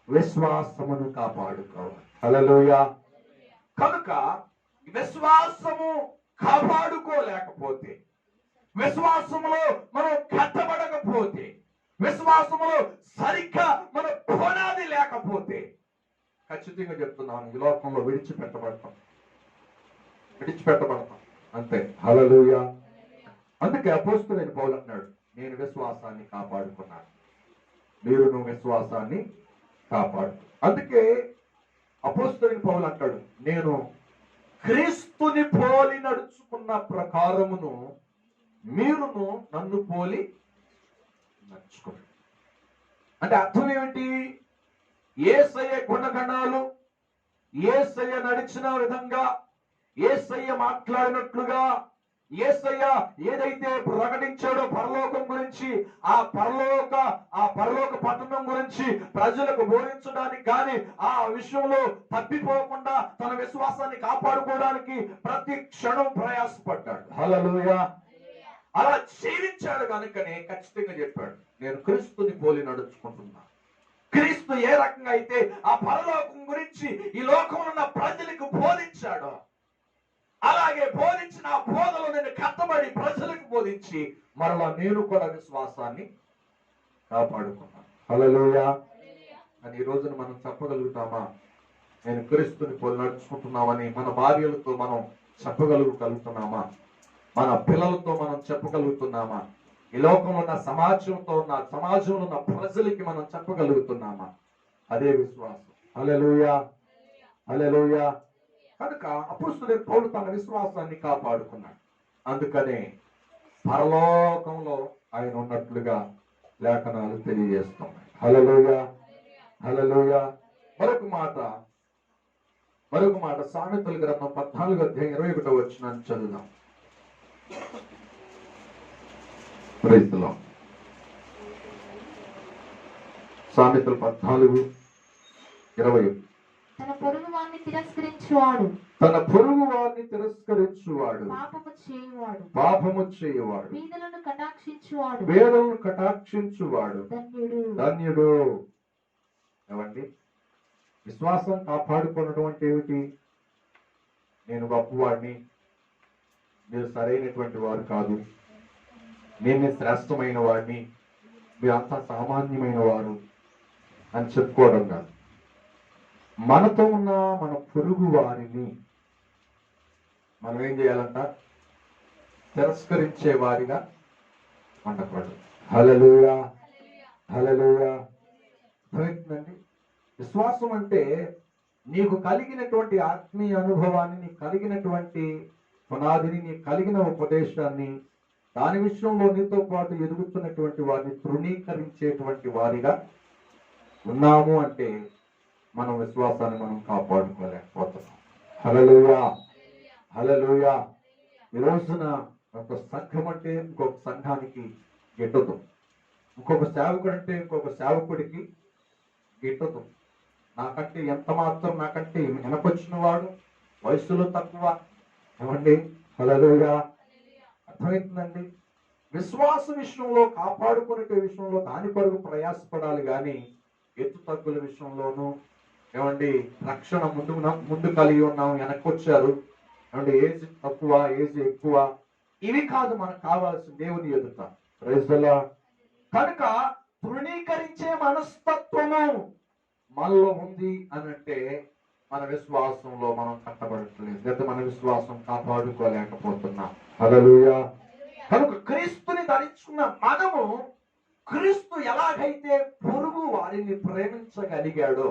విశ్వాసమును కాపాడుకోవాలి. హల్లెలూయా. కనుక విశ్వాసము కాపాడుకోలేకపోతే, విశ్వాసములో మనం కట్టబడకపోతే, విశ్వాసములో సరిగ్గా మన పునాది లేకపోతే ఖచ్చితంగా చెప్తున్నాను, ఈ లోకంలో విడిచిపెట్టబడతాం అంతే. హల్లెలూయా. అందుకే అపోస్తలుడైన పౌలు అన్నాడు, నేను విశ్వాసాన్ని కాపాడుకున్నాను, మీరు నువ్వు విశ్వాసాన్ని కాపాడు. అందుకే అపోస్తలుడైన పౌలు అంటాడు, నేను క్రీస్తుని పోలి నడుచుకున్న ప్రకారమును మీరును నన్ను పోలి నడుచుకోండి. అంటే అర్థం ఏమిటి? యేసయ్య గుణగణాలు, యేసయ్య నడిచిన విధంగా, యేసయ్య మాట్లాడినట్లుగా యేసయ్య ఏదైతే ప్రకటించాడో పరలోకం గురించి, ఆ పరలోక పట్టణం గురించి ప్రజలకు బోధించడానికి కానీ, ఆ విషయంలో తప్పిపోకుండా తన విశ్వాసాన్ని కాపాడుకోవడానికి ప్రతి క్షణం ప్రయాసపడ్డాడు. హల్లెలూయా. అలా జీవించాడు కనుకనే ఖచ్చితంగా చెప్పాడు, నేను క్రీస్తుని పోలి నడుచుకుంటున్నా. క్రీస్తు ఏ రకంగా అయితే ఆ పరలోకం గురించి ఈ లోకంలో ఉన్న ప్రజలకు బోధించాడో, అలాగే బోధించిన ఆ బోధలో నేను కట్టబడి ప్రజలకు బోధించి మరలా నేను కూడా విశ్వాసాన్ని కాపాడుకున్నాను. హల్లెలూయా. అని ఈ రోజున మనం చెప్పగలుగుతామా? నేను క్రీస్తుని పోలి నడుచుకుంటున్నామని మన భార్యలతో మనం చెప్పగలుగుతున్నామా? మన పిల్లలతో మనం చెప్పగలుగుతున్నామా? ఈ లోకంలో ఉన్న సమాజంలో ఉన్న ప్రజలకి మనం చెప్పగలుగుతున్నామా? అదే విశ్వాసం. హల్లెలూయా. హల్లెలూయా. కనుక అపోస్తలుడైన పౌలు తన విశ్వాసాన్ని కాపాడుకున్నాడు. అందుకనే పరలోకంలో ఆయన ఉన్నట్లుగా లేఖనాలు తెలియజేస్తున్నాయి. హల్లెలూయా. హల్లెలూయా. మరొక మాట సామెతల గ్రంథం 14:21 చదువుదాం. Praise the lord. సామెతలు 14:21. తన పొరుగు వారిని తిరస్కరించువాడు పాపము చేయువాడు పేదలను కటాక్షించువాడు ధన్యుడు. ఏమండి, విశ్వాసం కాపాడుకోవడం అంటే ఏమిటి? నేను గొప్పవాడిని, మీరు సరైనటువంటి వారు కాదు, నేను శ్రేష్టమైన వాడిని, మీరంతా సామాన్యమైన వారు అని చెప్పుకోవడం కాదు. మనతో ఉన్న మన పొరుగు వారిని మనం ఏం చేయాలంట? తిరస్కరించే వారిగా ఉండకూడదు. హల్లెలూయా. హల్లెలూయా. అర్థమవుతుందండి? విశ్వాసం అంటే నీకు కలిగినటువంటి ఆత్మీయ అనుభవాన్ని, నీకు కలిగినటువంటి పునాదిని, నీకు కలిగిన ఉపదేశాన్ని, దాని విషయంలో నీతో పాటు ఎదుగుతున్నటువంటి వారిని తృణీకరించేటువంటి వారిగా ఉన్నాము అంటే మనం విశ్వాసాన్ని మనం కాపాడుకోలేకపోతున్నాం. హల్లెలూయా. హల్లెలూయా. ఈ రోజున ఒక సంఘం అంటే ఇంకొక సంఘానికి గిట్టదు, ఇంకొక సేవకుడు అంటే ఇంకొక సేవకుడికి గిట్టదు. నాకంటే ఎంత మాత్రం నాకంటే వెనకొచ్చిన వాడు, వయసులో తక్కువ. ఏమండి? హల్లెలూయా. అర్థమవుతుందండి? విశ్వాస విషయంలో, కాపాడుకునే విషయంలో దాని కొరకు ప్రయాసపడాలి కానీ ఎత్తు తగ్గుల విషయంలోనూ, ఏమండి, రక్షణ ముందు కలిగి ఉన్నాం, వెనక్కొచ్చారు, ఏమండి, ఏజ్ తక్కువ, ఏజ్ ఎక్కువ, ఇవి కాదు మనకు కావాల్సిన దేవుని ఎదుట. Praise the lord. కనుక తృణీకరించే మనస్తత్వము మనలో ఉంది అనంటే మన విశ్వాసంలో మనం కట్టబడట్లేదు, లేదా మన విశ్వాసం కాపాడుకోలేకపోతున్నాం. హల్లెలూయా. కనుక క్రీస్తుని ధరించుకున్న మనము, క్రీస్తు ఎలాగైతే పొరుగు వారిని ప్రేమించగలిగాడో,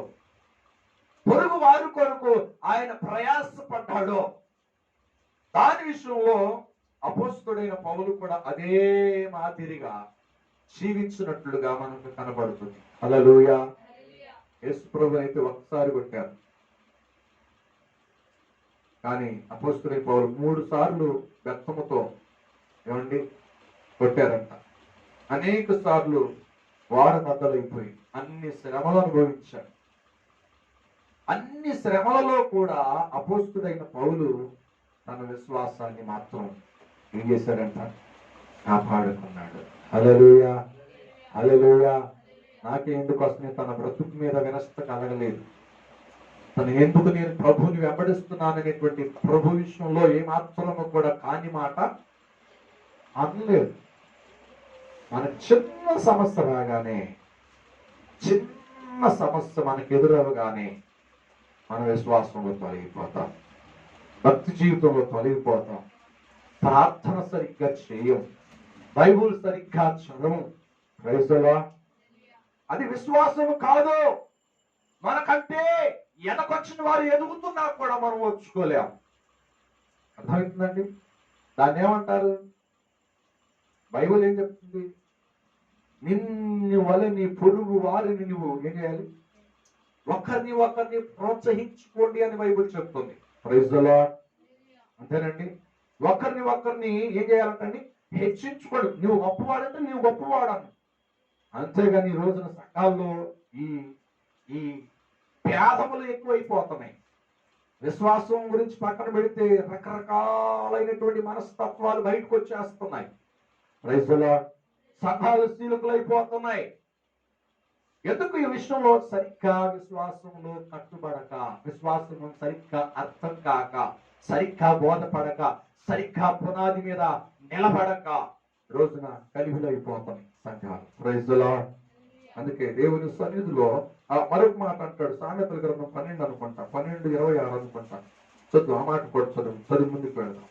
పొరుగు వారి కొరకు ఆయన ప్రయాసపడ్డాడో, దాని విషయంలో అపోస్తలుడైన పౌలు కూడా అదే మాదిరిగా జీవించినట్లుగా మనకు కనబడుతుంది. హల్లెలూయా. యేసు ప్రభు అయితే ఒక్కసారి కొట్టారు, కానీ అపోస్తలుడైన పౌలు 3 సార్లు బెత్తముతో, ఏమండి, కొట్టారంట. అనేక సార్లు వాడనద్దలైపోయి అన్ని శ్రమలు అనుభవించాడు. అన్ని శ్రమలలో కూడా అపోస్తలుడైన పౌలు తన విశ్వాసాన్ని మాత్రం ఏం చేశాడంట? కాపాడుకున్నాడు. హల్లెలూయా. హల్లెలూయా. నాకే ఎందుకు వస్తుంది తన బ్రతుకు మీద వినస్త కలగలేదు, తను ఎందుకు నేను ప్రభువుని వెంబడిస్తున్నాననేటువంటి ప్రభు విషయంలో ఏమాత్రము కూడా కాని మాట అనలేదు. మన చిన్న సమస్య రాగానే, చిన్న సమస్య మనకు ఎదురవగానే మన విశ్వాసంలో తొలగిపోతాం, భక్తి జీవితంలో తొలగిపోతాం, ప్రార్థన సరిగ్గా చేయం, బైబుల్ సరిగ్గా చదవం. Praise the Lord. అది విశ్వాసము కాదు. మనకంటే వెనకొచ్చిన వారు ఎదుగుతున్నా కూడా మనం వచ్చుకోలేం. అర్థమవుతుందండి? దాన్ని ఏమంటారు? బైబుల్ ఏం చెప్తుంది? నిన్ను వల్ల నీ పొరుగు వారిని నువ్వు ఏం చేయాలి? ఒకరిని ప్రోత్సహించుకోండి అని బైబుల్ చెప్తుంది. Praise the lord. అంతేనండి? ఒకరిని ఒకరిని ఏం చేయాలంటండి, హెచ్చించుకోడు. నువ్వు గొప్పవాడంటే నువ్వు గొప్పవాడని. అంతేగాని ఈ రోజున సంఘాల్లో ఈ ఈ భేదములు ఎక్కువైపోతున్నాయి. విశ్వాసం గురించి పక్కన పెడితే రకరకాలైనటువంటి మనస్తత్వాలు బయటకు వచ్చేస్తున్నాయి. Praise the lord. సంఘాలు శీలకులైపోతున్నాయి. ఎందుకు? ఈ విషయంలో సరిగ్గా విశ్వాసంలో కట్టుబడక, విశ్వాసము సరిగ్గా అర్థం కాక, సరిగ్గా బోధపడక, సరిగ్గా పునాది మీద నిలబడక రోజున కలివిలైపోతాయి సంఘాలు. Praise the lord. అందుకే దేవుని సన్నిధిలో మరొక మాట అంటాడు, సామెతల గ్రంథం 12 అనుకుంటా, 12:26 అనుకుంటా. చదువు, ఆ మాట కూడా చదువు ముందుకు వెళ్దాం.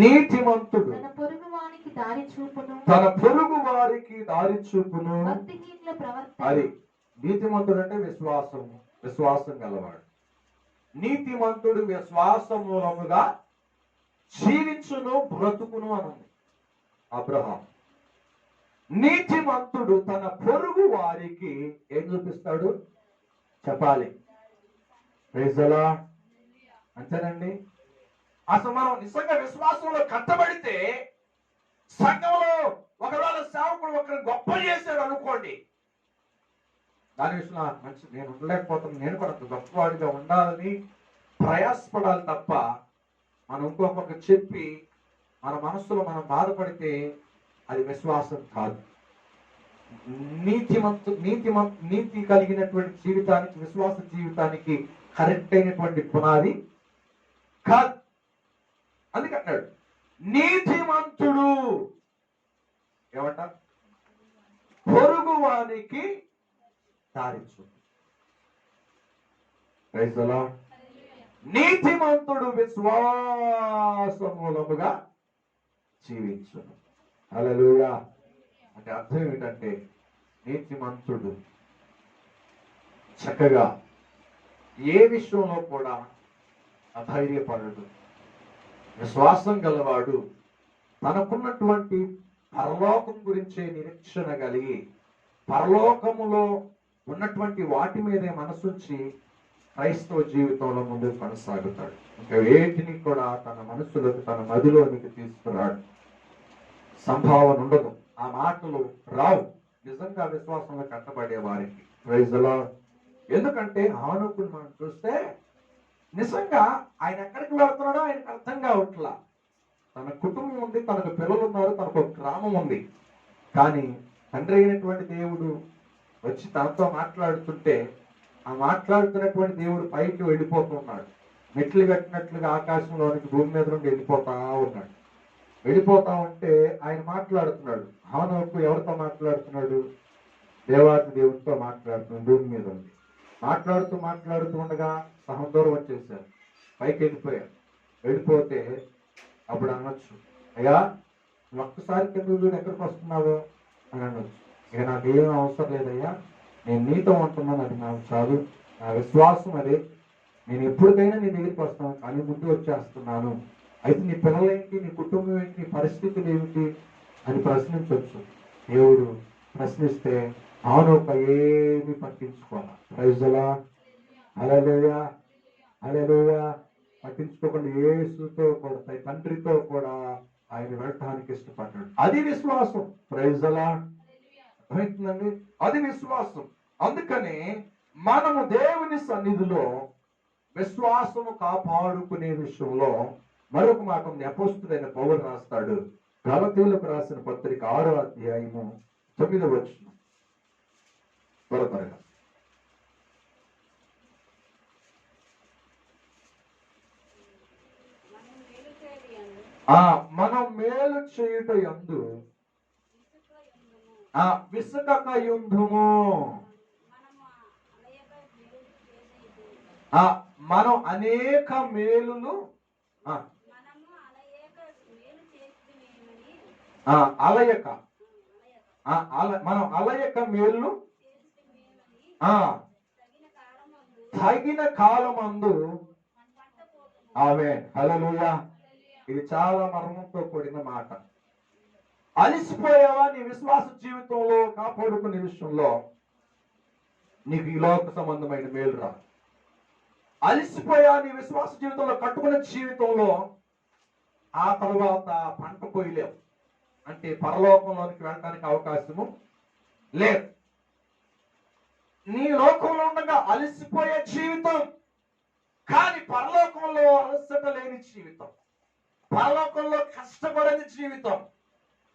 నీతిమంతుడు తన పొరుగు వానికి దారి చూపును, తన పొరుగు వారికి దారి చూపును. భక్తిహీనుల ప్రవర్తన. అది నీతిమంతుడు అంటే విశ్వాసం గలవాడు. నీతిమంతుడు విశ్వాసమూలముగా జీవించును, బ్రతుకును అన్నది అబ్రహాం. నీతిమంతుడు తన పొరుగు వారికి ఏం చూపిస్తాడు చెప్పాలి. Praise the lord. అంతేనండి. అసలు మనం నిజంగా విశ్వాసంలో కట్టబడితే సంఘంలో ఒకవేళ సేవకుడు ఒకరిని గొప్ప చేశాడు అనుకోండి, దాని విషయంలో మంచి నేను ఉండలేకపోతాను, నేను కూడా అంత గొప్పవాడిగా ఉండాలని ప్రయాసపడాలి తప్ప మనం ఇంకొకరికి చెప్పి మన మనస్సులో మనం బాధపడితే అది విశ్వాసం కాదు. నీతి కలిగినటువంటి జీవితానికి, విశ్వాస జీవితానికి కరెక్ట్ అయినటువంటి పునాది కాదు. అందుకన్నాడు నీతిమంతుడు ఏమంట, పొరుగు వానికి దారిచు. Praise the lord. నీతిమంతుడు విశ్వాసమూలముగా జీవించును. హల్లెలూయా. అంటే అర్థం ఏమిటంటే నీతిమంతుడు చక్కగా ఏ విషయంలో కూడా అధైర్యపడడు. విశ్వాసం గలవాడు తనకున్నటువంటి పరలోకం గురించే నిరీక్షణ కలిగి పరలోకములో ఉన్నటువంటి వాటి మీదే మనసుంచి క్రైస్తవ జీవితంలో ముందుకు కొనసాగుతాడు. ఇంకా వేటిని కూడా తన మనసులోకి, తన మదిలోనికి తీసుకురాడు. సంభావన ఉండదు, ఆ మాటలు రావు నిజంగా విశ్వాసంలో కట్టబడే వారికి. Praise the lord. ఎందుకంటే హానోకుని మనం చూస్తే నిజంగా ఆయన ఎక్కడికి వెళ్తున్నాడో ఆయనకు అర్థం కావట్లా. తన కుటుంబం ఉంది, తనకు పిల్లలు ఉన్నారు, తనకు ఒక గ్రామం ఉంది. కానీ తండ్రి అయినటువంటి దేవుడు వచ్చి తనతో మాట్లాడుతుంటే ఆ మాట్లాడుతున్నటువంటి దేవుడు పైకి వెళ్ళిపోతున్నాడు. మెట్లు కట్టినట్లుగా ఆకాశంలోనికి భూమి మీద నుండి వెళ్ళిపోతా ఉన్నాడు. వెళ్ళిపోతా ఉంటే ఆయన మాట్లాడుతున్నాడు. హానోకు ఎవరితో మాట్లాడుతున్నాడు? దేవాతి దేవుడితో మాట్లాడుతున్నాడు. భూమి మీద ఉంది. మాట్లాడుతూ ఉండగా సహం దూరం వచ్చేసారు, పైకి వెళ్ళిపోయారు. వెళ్ళిపోతే అప్పుడు అనొచ్చు, అయ్యా ఒక్కసారి కింద చూడు ఎక్కడికి వస్తున్నావో అని అనొచ్చు. ఇక నాకు ఏం అవసరం లేదయ్యా, నేను నీతో ఉంటున్నాను, అది నాకు చాలు, నా విశ్వాసం అదే, నేను ఎప్పటికైనా నీ దగ్గరికి వస్తాను, కానీ ముందు వచ్చేస్తున్నాను. అయితే నీ పిల్లలేంటి, నీ కుటుంబం ఏంటి, నీ పరిస్థితులు ఏమిటి అని ప్రశ్నించవచ్చు. దేవుడు ప్రశ్నిస్తే హానోకు ఏమీ పట్టించుకోవాలి. Praise the Lord. Hallelujah, hallelujah. పట్టించుకోకుండా యేసుతో కూడా, తండ్రితో కూడా ఆయన వెళ్ళటానికి ఇష్టపడ్డాడు. అది విశ్వాసం. Praise the lord. అర్థమవుతుందండి? అది విశ్వాసం. అందుకనే మనము దేవుని సన్నిధిలో విశ్వాసము కాపాడుకునే విషయంలో మరొక మాట ఉంది. అపోస్తులైన పౌలు రాస్తాడు, గలతీయులకు రాసిన పత్రిక 6వ అధ్యాయము 9వ వచనం. త్వరగా మనం మేలు చేయుట యందు విసుకక యుందుము. మనం అనేక మేలులు అలయక మనం అలయక మేలు తగిన కాలమందు. ఆమేన్, హల్లెలూయా. ఇది చాలా మర్మంతో కూడిన మాట. అలిసిపోయావా నీ విశ్వాస జీవితంలో కాపాడుకునే విషయంలో? నీకు ఈ లోక సంబంధమైన మేలు రా. అలసిపోయా నీ విశ్వాస జీవితంలో, కట్టుకున్న జీవితంలో, ఆ తరువాత పంట కోయలేవు. అంటే పరలోకంలోనికి వెళ్ళడానికి అవకాశము లేదు. నీ లోకంలో ఉండగా అలసిపోయే జీవితం, కానీ పరలోకంలో అలసట లేని జీవితం, పరలోకంలో కష్టపడని జీవితం.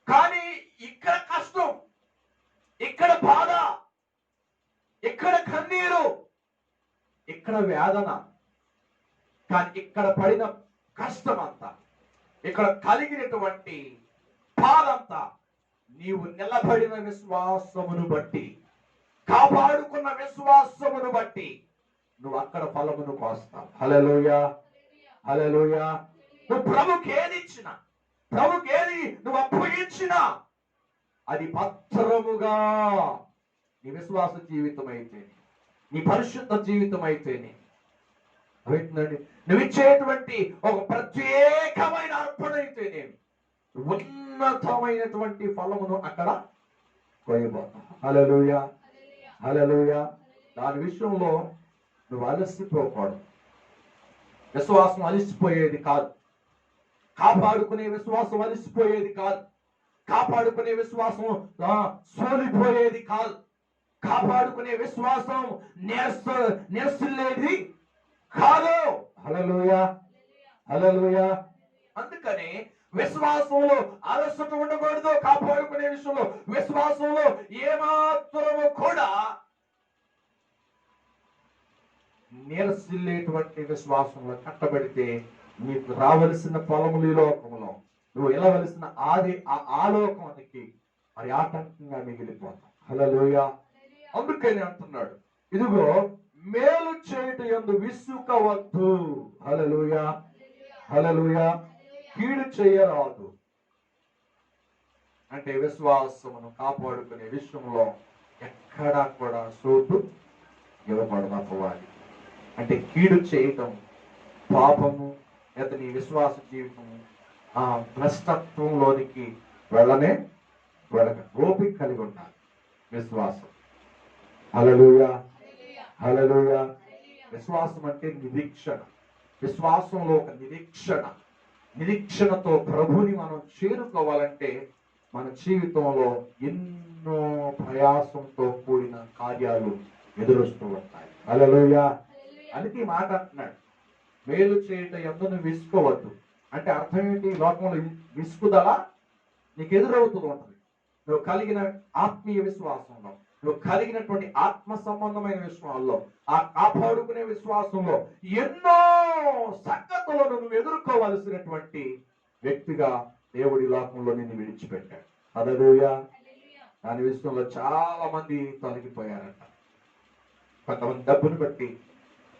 కానీ ఇక్కడ కష్టం, ఇక్కడ బాధ, ఇక్కడ కన్నీరు, ఇక్కడ వేదన. కానీ ఇక్కడ పడిన కష్టం అంతా, ఇక్కడ కలిగినటువంటి బాధంతా నీవు నిలబడిన విశ్వాసమును బట్టి, కాపాడుకున్న విశ్వాసమును బట్టి నువ్వు అక్కడ ఫలమును కోస్తావు. హల్లెలూయా, హల్లెలూయా. నువ్వు ప్రభుకి ఏది ఇచ్చినా, ప్రభుకి ఏది నువ్వు అప్పగించినా అది భద్రముగా నీ విశ్వాస జీవితం అయితేనే, నీ పరిశుద్ధ జీవితం అయితేనే, నువ్వు ఇచ్చేటువంటి ఒక ప్రత్యేకమైన అర్పణ అయితేనే ఉన్నతమైనటువంటి ఫలమును అక్కడ కోయబోతావు. హల్లెలూయా, హల్లెలూయా. దాని విషయంలో నువ్వు అలసిపోకూడదు. విశ్వాసం అలసిపోయేది కాదు. కాపాడుకునే విశ్వాసం అలసిపోయేది కాదు. కాపాడుకునే విశ్వాసం సోలిపోయేది కాదు. కాపాడుకునే విశ్వాసం నిరసిల్లేది కాదు. హల్లెలూయా, హల్లెలూయా. అందుకని విశ్వాసంలో అలసట ఉండకూడదు. కాపాడుకునే విషయంలో, విశ్వాసంలో ఏమాత్రము కూడా నీరసిల్లేటువంటి విశ్వాసంలో కట్టబడితే నీకు రావలసిన ఫలములు ఈ లోకంలో నువ్వు వెళ్ళవలసిన ఆలోకానికి మరి ఆటంకంగా మిగిలిపోతావు. హల్లెలూయా. అందుకని అంటున్నాడు, ఇదిగో మేలు చేయుట యందు విసుకవద్దు. హల్లెలూయా, హల్లెలూయా. కీడు చేయరాదు. అంటే విశ్వాసమును కాపాడుకునే విషయంలో ఎక్కడా కూడా సోటు ఇవ్వబడకపోవాలి. అంటే కీడు చేయటం పాపము, లేదా నీ విశ్వాస జీవితము ఆ భ్రష్టత్వంలోనికి వెళ్ళక ఓపిక కలిగి ఉండాలి విశ్వాసం. హల్లెలూయా, హల్లెలూయా. విశ్వాసం అంటే నిరీక్షణ. విశ్వాసంలో ఒక నిరీక్షణతో ప్రభుని మనం చేరుకోవాలంటే మన జీవితంలో ఎన్నో ప్రయాసంతో కూడిన కార్యాలు ఎదురొస్తూ ఉంటాయి. హల్లెలూయా. అందుకే ఈ మాట అంటున్నాడు, మేలు చేయట యందు విసుకోవద్దు. అంటే అర్థం ఏంటి? లోకంలో విసుకుదల నీకు ఎదురవుతూ ఉంటుంది. నువ్వు కలిగిన ఆత్మీయ విశ్వాసంలో, నువ్వు కలిగినటువంటి ఆత్మ సంబంధమైన విశ్వాసంలో, ఆ కాపాడుకునే విశ్వాసంలో ఎన్నో సంగతులను నువ్వు ఎదుర్కోవలసినటువంటి వ్యక్తిగా దేవుడి లోకంలో నిన్ను విడిచిపెట్టాడు. హల్లెలూయా. దాని విషయంలో చాలా మంది తొలగిపోయారట. కొంతమంది డబ్బును బట్టి,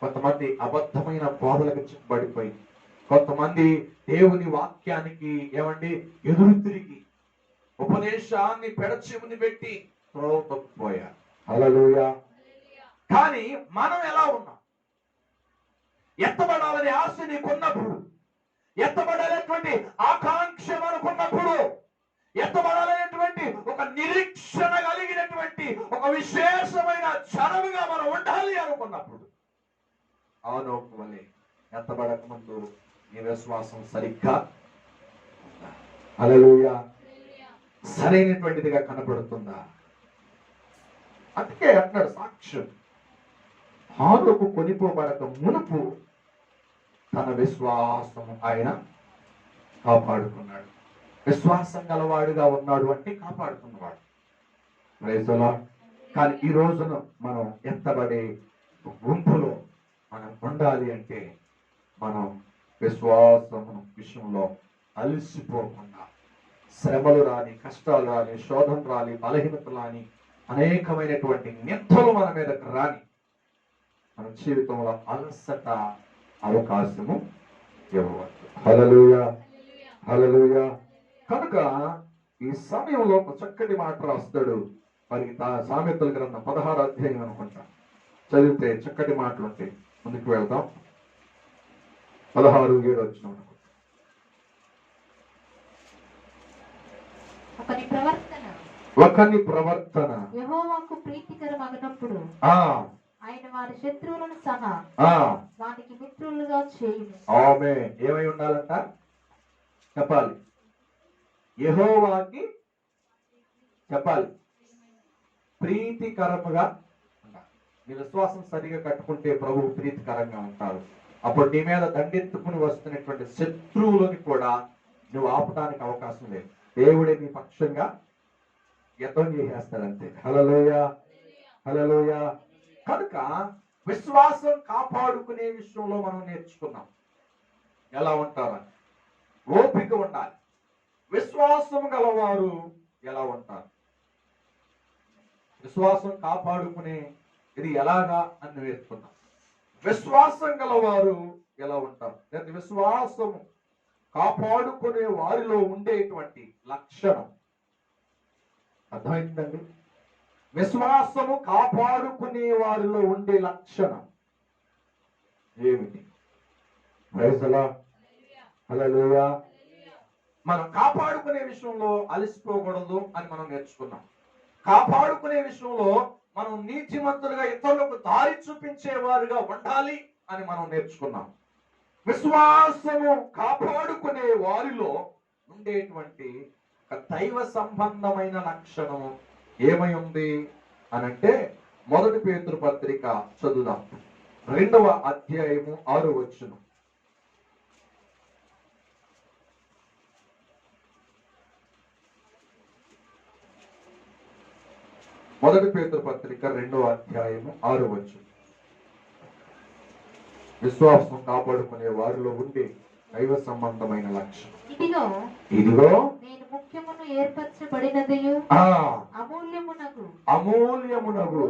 కొంతమంది అబద్ధమైన బోధలకు చిక్కబడిపోయి, కొంతమంది దేవుని వాక్యానికి ఎదురు తిరిగి ఉపదేశాన్ని పెడచెవిని పెట్టి త్రోవ తప్పిపోయారు. హల్లెలూయా. కానీ మనం ఎలా ఉన్నాం? ఎత్తబడాలనే ఆశ నీకున్నప్పుడు, ఎత్తబడాలనేటువంటి ఆకాంక్ష మనకున్నప్పుడు, ఎత్తబడాలనేటువంటి ఒక నిరీక్షణ కలిగినటువంటి ఒక విశేషమైన చరముగా మనం ఉండాలి అనుకున్నప్పుడు, అవును వల్లే ఎత్తబడక ముందు నీ విశ్వాసం సరిగ్గా హల్లెలూయా సరైనటువంటిదిగా కనబడుతుందా? అందుకే అంటున్నాడు సాక్ష్యం, హానుకు కొనిపోబడక మునుపు తన విశ్వాసము ఆయన కాపాడుకున్నాడు. విశ్వాసం గలవాడుగా ఉన్నాడు అంటే కాపాడుకున్నవాడు. Praise the lord. కానీ ఈ రోజున మనం ఎత్తబడే గుంపులో మనం ఉండాలి అంటే మనం విశ్వాసము విషయంలో అలసిపోకుండా, శ్రమలు రాని, కష్టాలు రాని, శోధన రాని, బలహీనతలు రాని, అనేకమైనటువంటి నిందలు మన మీదకు రాని, మన జీవితంలో అలసట అవకాశము ఇవ్వవచ్చు. హల్లెలూయా, హల్లెలూయా. కనుక ఈ సమయంలో ఒక చక్కటి మాట రాస్తాడు. మరి సామెతల గ్రంథం 16వ అధ్యాయం అనుకుంటా చదివితే చక్కటి మాటలు ఉంటాయి. ముందుకు వెళ్దాం. 16:7 వచ్చిన ఒకని ప్రవర్తన యెహోవాకు ప్రీతికరమగినప్పుడు ఆయన వారి శత్రువులను సహా ఆ, వానికి మిత్రులుగా చేయును. ఆమె ఏమై ఉండాలంట చెప్పాలి. యెహోవాకి చెప్పాలి ప్రీతికరముగా ఉండాలి. నీ విశ్వాసం సరిగా కట్టుకుంటే ప్రభువు ప్రీతికరంగా ఉంటాడు. అప్పుడు నీ మీద దండెత్తుకుని వస్తున్నటువంటి శత్రువులని కూడా నువ్వు ఆపడానికి అవకాశం లేదు. దేవుడే నీ పక్షంగా యుద్ధం చేసేస్తాడంతే. హల్లెలూయా, హల్లెలూయా. కనుక విశ్వాసం కాపాడుకునే విషయంలో మనం నేర్చుకున్నాం ఎలా ఉంటారని. ఓపిక ఉండాలి. విశ్వాసం గలవారు ఎలా ఉంటారు, విశ్వాసం కాపాడుకునే ఇది ఎలాగా అని నేర్చుకున్నాం. విశ్వాసం గలవారు ఎలా ఉంటారు, లేదా విశ్వాసము కాపాడుకునే వారిలో ఉండేటువంటి లక్షణం అర్థమైందండి. విశ్వాసము కాపాడుకునే వారిలో ఉండే లక్షణం ఏమిటి? ప్రైజ్ ది లార్డ్, హల్లెలూయా. మనం కాపాడుకునే విషయంలో అలసిపోకూడదు అని మనం నేర్చుకున్నాం. కాపాడుకునే విషయంలో మనం నీతిమంతులుగా ఇతరులకు దారి చూపించేవారుగా ఉండాలి అని మనం నేర్చుకున్నాం. విశ్వాసము కాపాడుకునే వారిలో ఉండేటువంటి ఒక దైవ సంబంధమైన లక్షణము ఏమై ఉంది అనంటే, మొదటి పేతురు పత్రిక చదువుదాం, 2వ అధ్యాయము 6వ వచనం. మొదటి పేతురు పత్రిక 2వ అధ్యాయము 6వ వచనం. విశ్వాసం కాపాడుకునే వారిలో ఉండే దైవ సంబంధమైన లక్ష్యం. ఇదిగో నేను ముఖ్యమును ఏర్పరచబడినదియు ఆ అమూల్యమునగు అమూల్యమునగు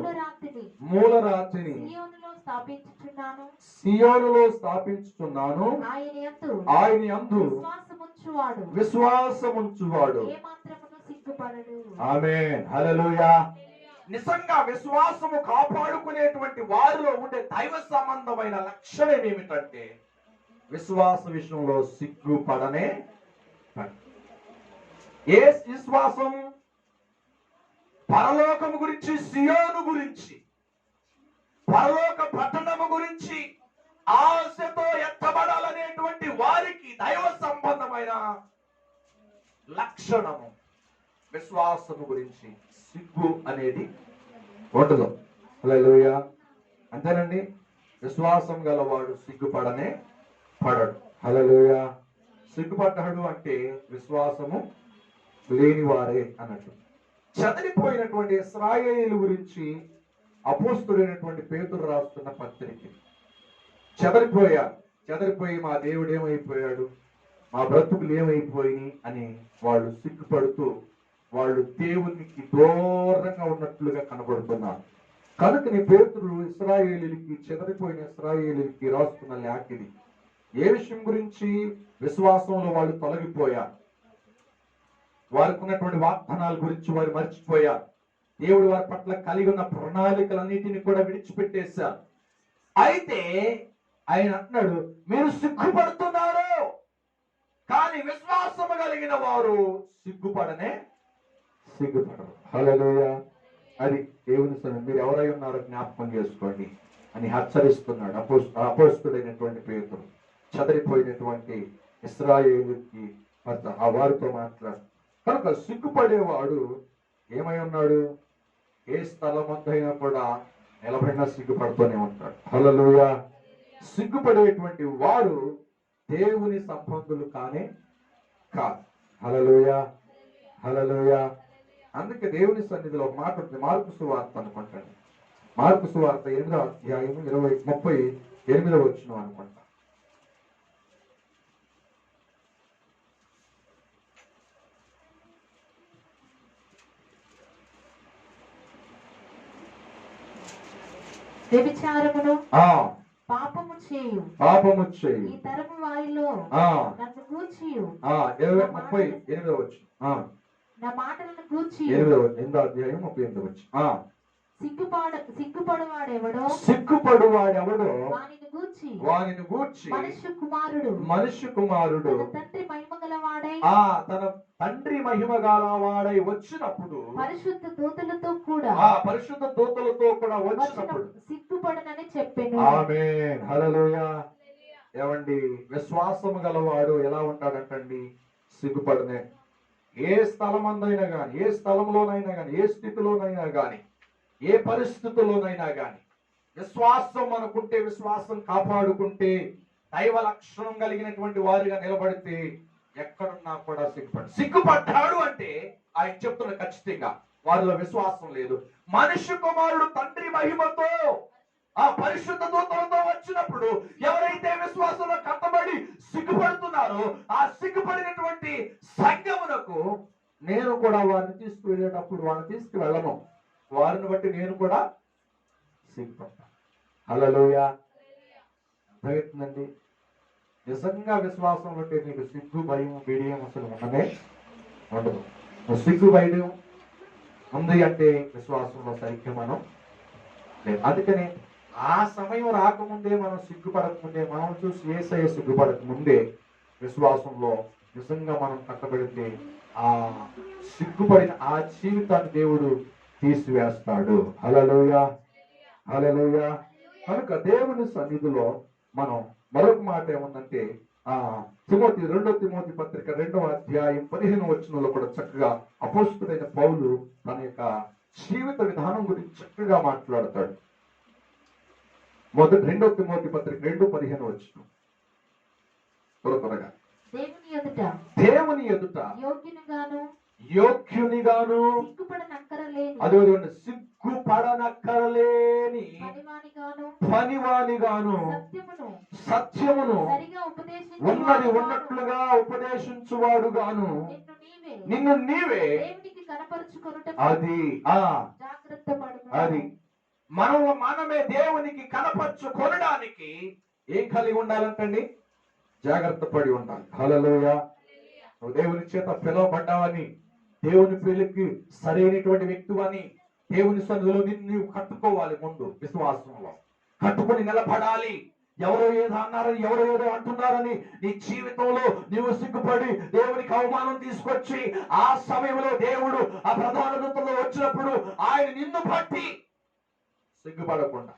మూలరాతిని సియోనులో స్థాపించుచున్నాను. ఆయన యందు విశ్వాసముంచువాడు ఏమాత్రమును సిగ్గుపడడు. ఆమేన్, హల్లెలూయా. నిజంగా విశ్వాసము కాపాడుకునేటువంటి వారిలో ఉండే దైవ సంబంధమైన లక్షణం ఏమిటంటే, విశ్వాస విషయంలో సిగ్గుపడనే పడడు. ఏ విశ్వాసం? పరలోకము గురించి, సియోను గురించి, పరలోక పట్టణము గురించి ఆశతో ఎత్తబడాలనేటువంటి వారికి దైవ సంబంధమైన లక్షణము విశ్వాసము గురించి సిగ్గు అనేది ఉండదు. హల్లెలూయా. అంతేనండి. విశ్వాసం గలవాడు సిగ్గుపడనే పడడు. హల్లెలూయా. సిగ్గుపడ్డాడు అంటే విశ్వాసము లేనివారే అన్నట్టు. చెదిరిపోయినటువంటి ఇశ్రాయేలు గురించి అపోస్తుడైనటువంటి పేతురు రాస్తున్న పత్రిక. చెదరిపోయి మా దేవుడు ఏమైపోయాడు, మా బ్రతుకులు ఏమైపోయినాయి అని వాళ్ళు సిగ్గుపడుతూ వాళ్ళు దేవునికి దూరంగా ఉన్నట్లుగా కనబడుతున్నారు. కనుకని పేతురు ఇశ్రాయేలీయులకి, చెదరిపోయిన ఇశ్రాయేలీయులకి రాస్తున్న లేఖ ఇది. ఏ విషయం గురించి? విశ్వాసంలో వాళ్ళు తొలగిపోయారు. వారికి ఉన్నటువంటి వాగ్దానాల గురించి వారు మర్చిపోయారు. దేవుడు వారి పట్ల కలిగి ఉన్న ప్రణాళికలన్నిటిని కూడా విడిచిపెట్టేశారు. అయితే ఆయన అంటున్నాడు, మీరు సిగ్గుపడుతున్నారు, కానీ విశ్వాసము కలిగిన వారు సిగ్గుపడరు. హల్లెలూయా. అది దేవుని సన్నిధి. మీరు ఎవరై ఉన్నారో జ్ఞాపకం చేసుకోండి అని హెచ్చరిస్తున్నాడు అపోస్తుడైనటువంటి పేతురు. చెదరిపోయినటువంటి ఇశ్రాయేలుకి ఆ వారితో మాట్లాడు. కనుక సిగ్గుపడేవాడు ఏమై ఉన్నాడు? ఏ స్థలం అయినా కూడా నిలబడినా సిగ్గుపడుతూనే ఉంటాడు. హల్లెలూయా. సిగ్గుపడేటువంటి వారు దేవుని సంబంధులు కానే కాదు. హల్లెలూయా, హల్లెలూయా. అందుకే దేవుని సన్నిధిలో ఒక మాట ఉంది, మార్కు సువార్త అనుకుంటాను. మార్కు సువార్త 8వ అధ్యాయము 38వ వచనం అనుకుంటా. వ్యభిచారమును పాపము చేయు ఈ తరము వారిలో నన్ను గూర్చియు 38వ వచనం. నా మాటలను గూర్చి 8వ అధ్యాయం 38వ వచనం. సిగ్గుపడువాడెవడో వానిని గూర్చి మనుష్య కుమారుడు తన తండ్రి మహిమ గలవాడై తన తండ్రి మహిమ గలవాడై వచ్చినప్పుడు పరిశుద్ధ దూతలతో కూడా వచ్చినప్పుడు సిగ్గుపడనని చెప్పాను. ఆమేన్, హల్లెలూయా. ఏమండి, విశ్వాసము గలవాడు ఎలా ఉంటాడంటండి? సిగ్గుపడనే. ఏ స్థలమందైనా గాని, ఏ స్థలంలోనైనా గాని, ఏ స్థితిలోనైనా గాని, ఏ పరిస్థితుల్లోనైనా గాని విశ్వాసం అనుకుంటే, విశ్వాసం కాపాడుకుంటే, దైవ లక్షణం కలిగినటువంటి వారిగా నిలబడితే ఎక్కడున్నా కూడా సిగ్గుపడ్డాడు అంటే ఆయన చెప్తున్న ఖచ్చితంగా వారిలో విశ్వాసం లేదు. మనుష్య కుమారుడు తండ్రి మహిమతో ఆ పరిశుద్ధ దూతలతో వచ్చినప్పుడు ఎవరైతే విశ్వాసంలో కట్టబడి సిగ్గుపడుతున్నారో ఆ సిగ్గుపడినటువంటి సంఘమునకు నేను కూడా వారిని తీసుకువెళ్ళేటప్పుడు వారిని తీసుకువెళ్ళను. వారిని బట్టి నేను కూడా సిగ్గుపడతాను. హల్లెలూయా. అర్థమవుతుందండి? నిజంగా విశ్వాసం బట్టి నీకు సిగ్గు, భయం, బిడియం అసలు ఉండనే ఉండదు. నువ్వు సిగ్గు, భయం ఉంది అంటే విశ్వాసంలో సరిగ్గా మనం లేదు. అందుకని ఆ సమయం రాకముందే, మనం సిగ్గుపడకముందే, మనం చూసి యేసయ్య సిగ్గుపడక ముందే విశ్వాసంలో నిజంగా మనం కట్టబడితే ఆ సిగ్గుపడిన ఆ జీవితాన్ని దేవుడు తీసివేస్తాడు. హల్లెలూయా, హల్లెలూయా. కనుక దేవుని సన్నిధిలో మనం మరొక మాట ఏముందంటే రెండో తిమోతి పత్రిక 2వ అధ్యాయం 15వ వచనంలో కూడా చక్కగా అపోస్తుడైన పౌలు తన యొక్క జీవిత విధానం గురించి చక్కగా మాట్లాడతాడు. రెండో తిమోతి పత్రిక 2:15 వచనం. త్వరగా. దేవుని ఎదుట యోగ్యునిగాను అదే సిగ్గుపడనక్కరలేని పనివానిగాను సత్యమును ఉన్నది ఉన్నట్లుగా ఉపదేశించువాడుగాను నిన్ను నీవే అది మనమే దేవునికి కనపరుచుకొనడానికి ఏం కలిగి ఉండాలంటండి? జాగ్రత్త పడి ఉండాలి. హల్లెలూయా. నువ్వు దేవుని చేత పిలువబడ్డావని, దేవుని పెళ్లికి సరైనటువంటి వ్యక్తివని దేవుని సన్నిధిలో నిన్ను కట్టుకోవాలి. ముందు విశ్వాసంలో కట్టుకొని నిలబడాలి. ఎవరో ఏదో అన్నారని, ఎవరో ఏదో అంటున్నారని నీ జీవితంలో నీవు సిగ్గుపడి దేవునికి అవమానం తీసుకొచ్చి ఆ సమయంలో దేవుడు ఆ ప్రధాన దూతలో వచ్చినప్పుడు ఆయన నిన్ను బట్టి సిగ్గుపడకుండా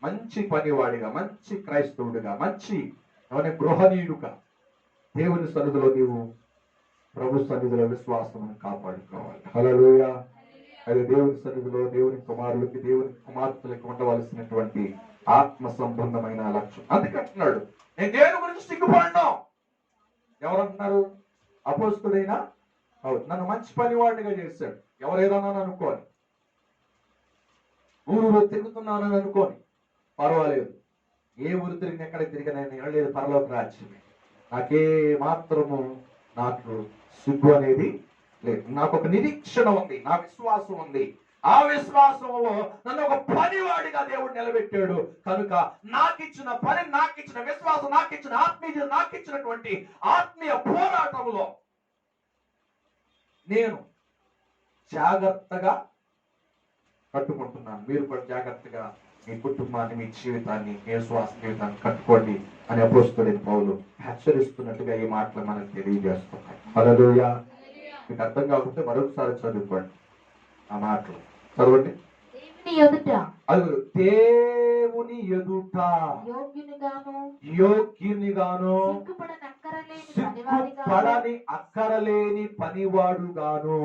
మంచి పనివాడిగా, మంచి క్రైస్తవుడిగా, మంచి గృహనీయుడుగా దేవుని సన్నిధిలో నీవు ప్రభు సన్నిధిలో విశ్వాసం కాపాడుకోవాలి. హల్లెలూయా. అది దేవుని సన్నిధిలో దేవుని కుమారులకి, దేవుని కుమార్తెలకి ఉండవలసినటువంటి ఆత్మ సంబంధమైన లక్ష్యం. అందుకంటున్నాడు, నేను దేవుని గురించి సిగ్గుపడను. ఎవరంటున్నారు? అపోస్తుడైనా నన్ను మంచి పనివాడిగా చేశాడు. ఎవరేదన్నా అనుకోని, ఊరు తిరుగుతున్నానని అనుకోని పర్వాలేదు. ఏ ఊరు తిరిగిన, ఎక్కడ తిరిగినా నేను వెళ్ళలేదు పరలోక రాజ్యమే. నాకే మాత్రము నాకు సిగ్గు అనేది లేదు. నాకు ఒక నిరీక్షణ ఉంది, నా విశ్వాసం ఉంది. ఆ విశ్వాసంలో నన్ను ఒక పనివాడిగా దేవుడు నిలబెట్టాడు. కనుక నాకిచ్చిన పని, నాకిచ్చిన విశ్వాసం, నాకిచ్చిన ఆత్మీయ, నాకిచ్చినటువంటి ఆత్మీయ పోరాటంలో నేను జాగ్రత్తగా కట్టుకుంటున్నాను. మీరు కూడా జాగ్రత్తగా మీ కుటుంబాన్ని, మీ జీవితాన్ని, మీ విశ్వాస జీవితాన్ని కట్టుకోండి అని అపోస్తుడైన పౌలు హెచ్చరిస్తున్నట్టుగా ఈ మాటలు మనకు తెలియజేస్తున్నాయి. హల్లెలూయా. మీకు అర్థం కాకుంటే మరొకసారి చదువుకోండి ఆ మాటలు. చదవండి. దేవుని ఎదుట యోగ్యునిగాను సిగ్గుపడని అక్కరలేని పనివాడుగాను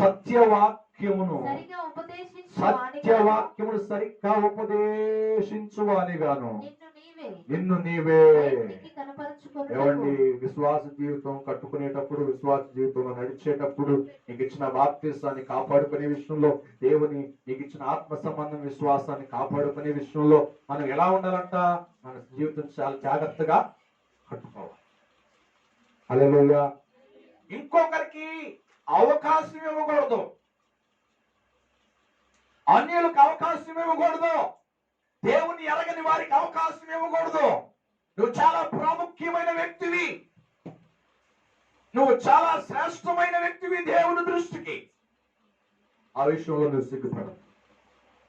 సత్యవాక్యమును సరిగ్గా ఉపదేశించువానిగాను నిన్ను నీవే. ఏమండి, విశ్వాస జీవితం కట్టుకునేటప్పుడు, విశ్వాస జీవితంలో నడిచేటప్పుడు నీకు ఇచ్చిన బాప్తిసాన్ని కాపాడుకునే విషయంలో, దేవుని నీకు ఇచ్చిన ఆత్మ సంబంధం విశ్వాసాన్ని కాపాడుకునే విషయంలో మనం ఎలా ఉండాలంట? మన జీవితం చాలా జాగ్రత్తగా కట్టుకోవాలి. హల్లెలూయా. ఇంకొకరికి అవకాశం ఇవ్వకూడదు, అన్యులకు అవకాశం ఇవ్వకూడదు, దేవుని ఎరగని వారికి అవకాశం ఇవ్వకూడదు. నువ్వు చాలా ప్రాముఖ్యమైన వ్యక్తివి, నువ్వు చాలా శ్రేష్టమైన వ్యక్తివి దేవుని దృష్టికి. ఆ విషయంలో నువ్వు సిగ్గుపడదు.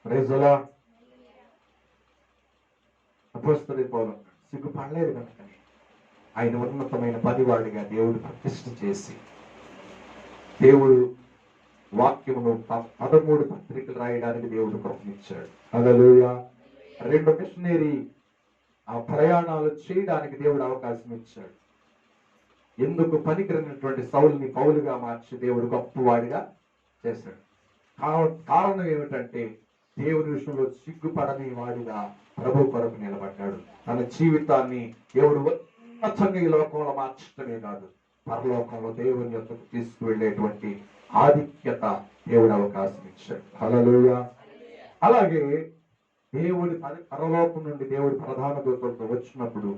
Praise the lord. అపోస్తలుడైన పౌలు అన్నాడు, సిగ్గుపడలేదు కనుకనే ఆయన ఉన్నతమైన పనివాడిగా దేవుడు ప్రతిష్ఠ చేసి దేవుడు వాక్యమును 13 పత్రికలు రాయడానికి దేవుడు కృపనిచ్చాడు. హల్లెలూయా. 2 మిషనరీ ఆ ప్రయాణాలు చేయడానికి దేవుడు అవకాశం ఇచ్చాడు. ఎందుకు పనికిరనటువంటి సౌలుని పౌలుగా మార్చి దేవుడు గొప్పవాడిగా చేశాడు. కారణం ఏమిటంటే దేవుని విషయంలో సిగ్గుపడని వాడిగా ప్రభు కొరకు నిలబడ్డాడు. తన జీవితాన్ని దేవుడు ఉన్నతంగా ఈ లోకంలో మార్చడమే కాదు, పరలోకంలో దేవుని యొక్కకు తీసుకువెళ్ళేటువంటి ఆధిక్యత దేవుడు అవకాశం ఇచ్చాడు. హల్లెలూయా. అలాగే దేవుడి పరలోకం నుండి దేవుడి ప్రధాన దూతలతో వచ్చినప్పుడు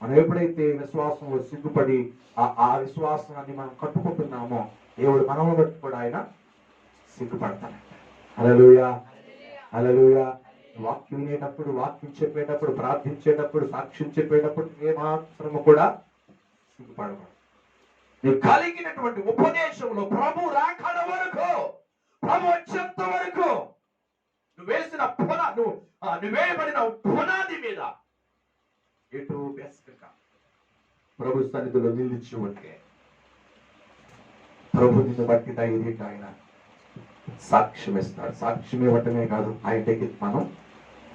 మనం ఎప్పుడైతే విశ్వాసంలో సిగ్గుపడి ఆ విశ్వాసాన్ని మనం కట్టుకుంటున్నామో దేవుడు మనల్ని బట్టి కూడా ఆయన సిగ్గుపడతాడు. హల్లెలూయా. హల్లెలూయా. వాక్యం వినేటప్పుడు, వాక్యం చెప్పేటప్పుడు, ప్రార్థించేటప్పుడు, సాక్ష్యం చెప్పేటప్పుడు ఏమాత్రము కూడా సిగ్గుపడకూడదు. నీవు కలిగినటువంటి ఉపదేశంలో ప్రభు రాకడ వరకు, ప్రభు వచ్చేంత వరకు నువ్వు వేసిన నువ్వు వేయబడిన పునాది మీద ఎటు బెస్క ప్రభు సన్నిధిలో నిలిచి ఉంటే ప్రభు నిన్ను బట్టి ధైర్యంగా ఆయన సాక్ష్యం ఇస్తాడు. సాక్ష్యం ఇవ్వటమే కాదు, ఆయన దగ్గర మనం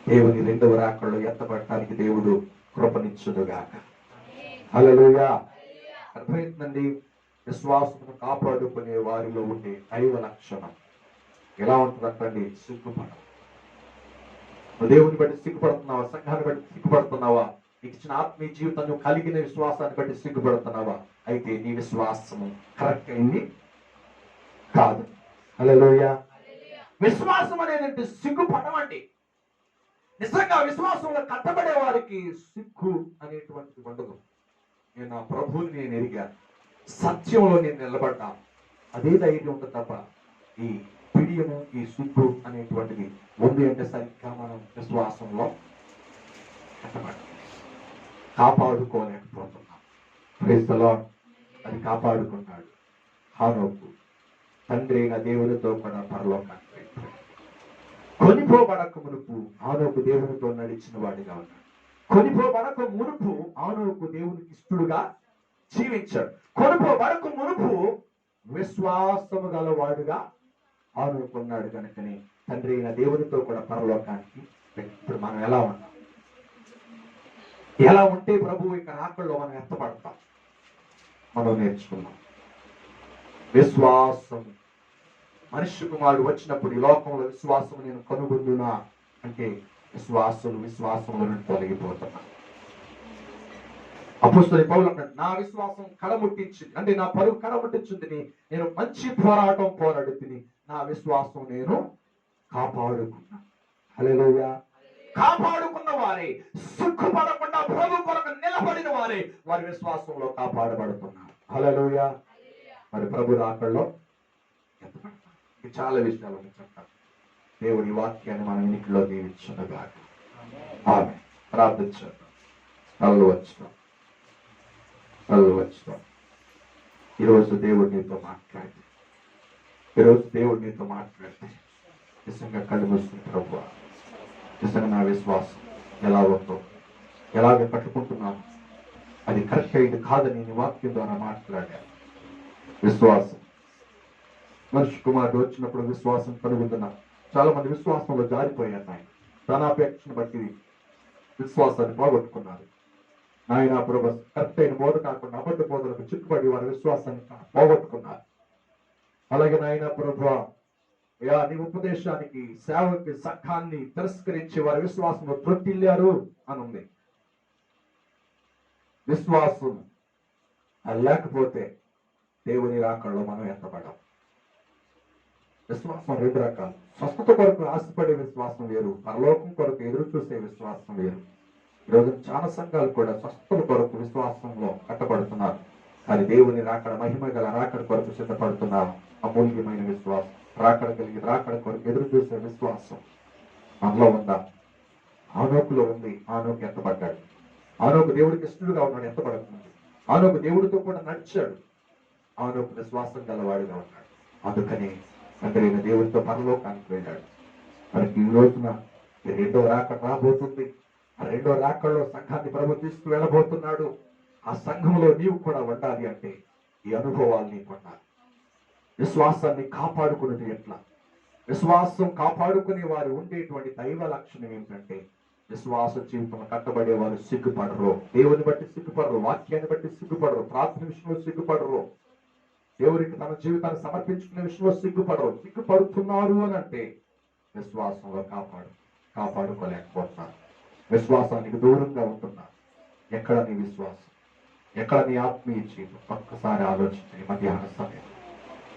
దేవుని 2వ రాకడలో ఎత్తబడటానికి దేవుడు కృపనిచ్చునుగాక. హల్లెలూయా. అర్థమైందండి. విశ్వాసమును కాపాడుకునే వారిలో ఉండే దైవ లక్షణం ఎలా ఉంటుందంటండి? సిగ్గుపడ. నువ్వు దేవుని బట్టి సిగ్గుపడుతున్నావా? సంఘాన్ని బట్టి సిగ్గుపడుతున్నావా? నీకు ఇచ్చిన ఆత్మీయ జీవితం నువ్వు కలిగిన విశ్వాసాన్ని బట్టి సిగ్గుపడుతున్నావా? అయితే నీ విశ్వాసము కరెక్ట్ అయింది కాదు. హల్లెలూయా. విశ్వాసం అనేది సిగ్గుపడమండి. నిజంగా విశ్వాసంలో కట్టబడే వారికి సిగ్గు అనేటువంటిది ఉండదు. నేను నా ప్రభువుని నేను ఎరిగాను, సత్యంలో నేను నిలబడ్డా, అదే ధైర్యం ఉంటుంది తప్ప ఈ పిడియము, ఈ సిగ్గు అనేటువంటిది ఉంది అంటే సరిగ్గా మనం విశ్వాసంలో కట్టబడ్డాం, కాపాడుకోలేకపోతున్నాం. Praise the Lord. అది కాపాడుకున్నాడు. హానోకు తండ్రి అయిన దేవునితో కూడా పరలోకానికి వెళ్ళిపోయాడు. కొనిపోబడక మునుపు హానోకు దేవునితో నడిచిన వాడిగా ఉన్నాడు. కొనిపోబడక మునుపు హానోకు దేవునికి ఇష్టడుగా జీవించాడు. కొనిపోబడక మునుపు విశ్వాసము గలవాడుగా హానోకు ఉన్నాడు. కనుకని తండ్రి అయిన దేవునితో కూడా పరలోకానికి ఇప్పుడు మనం ఎలా ఉన్నాం? ఎలా ఉంటే ప్రభు ఇక రాకడలో మనం ఎత్తపడతాం మనం నేర్చుకున్నాం. విశ్వాసం. మనిషి కుమారుడు వచ్చినప్పుడు ఈ లోకంలో విశ్వాసం నేను కనుగొందునా అంటే విశ్వాసంలో నుండి తొలగిపోతున్నా. అపోస్తలుడైన పౌలు అంటాడు, నా విశ్వాసం కడముట్టించింది అంటే నా పరుగు కడముట్టించింది, నేను మంచి పోరాటం పోరాడుతుంది, నా విశ్వాసం నేను కాపాడుకున్నా. హల్లెలూయా. కాపాడుకున్న వారే, సిగ్గుపడకుండా ప్రభు కొరకు నిలబడిన వారే వారి విశ్వాసంలో కాపాడబడుతున్నారు. హల్లెలూయా. మరి ప్రభు రాకడలో చాలా విషయాలు చెప్తారు. దేవుడి వాక్యాన్ని మనం ఇంటిలో దీవించుగాక. ఆమె ప్రార్థించారు. కళ్ళు వచ్చాం. ఈరోజు దేవుడు నీతో మాట్లాడితే నిజంగా కళ్ళు మూసుకుని ప్రభు నిజంగా నా విశ్వాసం ఎలా ఉందో, ఎలాగ కట్టుకుంటున్నాను, అది కరెక్ట్ అయింది కాదని నీ వాక్యం ద్వారా మాట్లాడాను. విశ్వాసం. మనిషి కుమారుడు వచ్చినప్పుడు విశ్వాసం కలుగుతున్నా. చాలా మంది విశ్వాసంలో జారిపోయారు. ఆయన ధనాపేక్షను బట్టి విశ్వాసాన్ని పోగొట్టుకున్నారు. నాయన ప్రభు కరెక్ట్ అయిన బోధ కాకుండా అబద్ధ బోధలకు చిక్కుబడి వారి విశ్వాసాన్ని పోగొట్టుకున్నారు. అలాగే నాయన ప్రభు నీ ఉపదేశానికి, సేవకి, సంఘాన్ని తిరస్కరించి వారి విశ్వాసంలో త్రొట్టిల్లారు అని ఉంది. విశ్వాసం లేకపోతే దేవుని రాకడలో మనం ఎత్తపడం. విశ్వాసం 2 రకాలు. స్వస్థత కొరకు ఆశపడే విశ్వాసం వేరు, పరలోకం కొరకు ఎదురు చూసే విశ్వాసం వేరు. ఈరోజు చాలా సంఘాలు కూడా స్వస్థత కొరకు విశ్వాసంలో కట్టబడుతున్నారు, కానీ దేవుని రాకడ, మహిమ గల రాకడ కొరకు సిద్ధపడుతున్నారు. అమూల్యమైన విశ్వాసం, రాకడ కొరకు ఎదురు చూసే విశ్వాసం మనలో ఉందా? ఆనోకులో ఉంది. ఆనోకు ఎత్తబడ్డాడు. ఆనోకు దేవుడికి ఇష్టడుగా ఉన్నాడు, ఎత్తబడుతుంది. ఆనోకు దేవుడితో కూడా నడిచాడు. ఆనోకు విశ్వాసం గలవాడిగా ఉన్నాడు. అందుకని తండ్రి అయిన దేవుడితో పరలోకానికి వెళ్ళాడు. మనకి ఈ రోజున 2వ రాకడ రాబోతుంది. రెండో రాకల్లో సంఘాన్ని ప్రభు తీసుకువెళ్ళబోతున్నాడు. ఆ సంఘంలో నీవు కూడా ఉండాలి అంటే ఈ అనుభవాలు నీకు ఉండాలి. విశ్వాసాన్ని కాపాడుకున్నది ఎట్లా? విశ్వాసం కాపాడుకునే వారు ఉండేటువంటి దైవ లక్షణం ఏమిటంటే, విశ్వాస జీవితం కట్టబడే వారు సిగ్గుపడరు. దేవుని బట్టి సిగ్గుపడరు, వాక్యాన్ని బట్టి సిగ్గుపడరు, ప్రార్థన విషయంలో సిగ్గుపడరు, దేవునికి తన జీవితాన్ని సమర్పించుకునే విషయంలో సిగ్గుపడరు. సిగ్గుపడుతున్నారు అని అంటే విశ్వాసంలో కాపాడుకోలేకపోతున్నారు, విశ్వాసానికి దూరంగా ఉంటున్నారు. ఎక్కడ నీ విశ్వాసం? ఎక్కడ నీ ఆత్మీయ జీవితం? ఒక్కసారి ఆలోచించి మధ్యాహ్న సమయం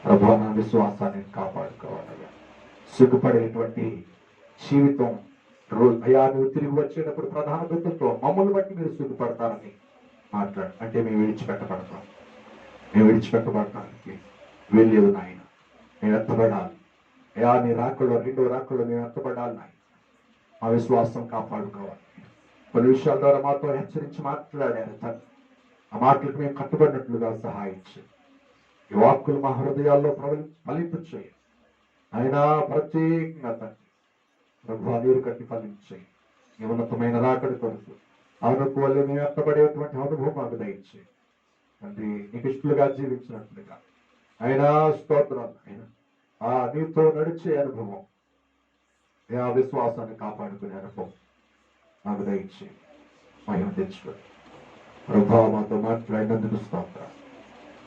ప్రభు నా విశ్వాసాన్ని కాపాడుకోవాలయ్యా. సిగ్గుపడేటువంటి జీవితం అయ్యా నువ్వు తిరిగి వచ్చేటప్పుడు ప్రధాన దూతంతో మమ్మల్ని బట్టి మీరు సిగ్గుపడతారని మాట్లాడు అంటే మేము విడిచిపెట్టబడతాం. మేము విడిచిపెట్టబడటానికి వెళ్ళేది నాయన. మేము ఎత్తబడాలి అయ్యా. నీ రాకల్లో రెండో రాకల్లో మేము ఎత్తబడాలి నాయన. మా విశ్వాసం కాపాడుకోవాలి. కొన్ని విషయాల ద్వారా మాతో హెచ్చరించి మాట్లాడారు తండ్రి. ఆ మాటలకు మేము కట్టుబడినట్లుగా సహాయించు. ఈ వాక్కులు మా హృదయాల్లో ఫలింపచేయి ఆయన. ప్రత్యేకంగా తండ్రి ప్రభు నీరు కట్టి ఫలించేయి. ఈ ఉన్నతమైన రాకడి కొరకు అవునకు వల్ల మేము ఎత్తబడేటువంటి అనుభవం మాకు దయచేయి తండ్రి. నీకు ఇష్టలుగా జీవించినట్లుగా ఆయన స్తోత్రాలు ఆయన. ఆ నీతో నడిచే అనుభవం, ఆ విశ్వాసాన్ని కాపాడుకునే అనుభవం మాకు దయచేయి. మహిమ తెచ్చుకోండి ప్రభావ. మాతో మాట్లాడినందుకు స్తోత్రం.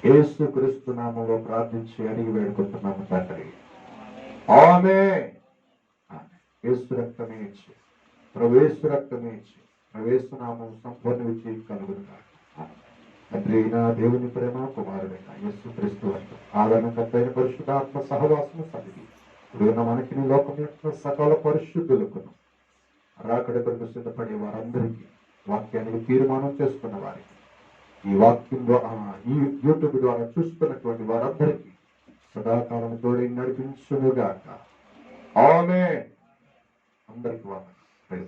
యేసు క్రీస్తు నామములో ప్రార్థించి అడిగి వేడుకుంటున్నాము తండ్రి. ఆమేన్. యేసు రక్తమే ఇచ్చి ప్రవేశ రక్తమే ఇచ్చి ప్రవేశ నామం సంపూర్ణ విజయం కలుగునుగా తండ్రి. నా దేవుని ప్రేమ కుమారుడైన యేసు క్రీస్తు ఆదరణకర్తైన పరిశుద్ధాత్మ సహవాసము సన్నిధి ఇప్పుడు మనకి నీ లోకం యొక్క సకల పరిశుద్ధులకును రాకడ కొరకు సిద్ధపడే వారందరికీ, వాక్యానికి తీర్మానం చేసుకున్న వారికి, ఈ వాక్యం ఈ యూట్యూబ్ ద్వారా చూస్తున్నటువంటి వారందరికీ సదాకాలం తోడి నడిపించునుగాక. ఆమేన్. అందరికీ వందనాలు.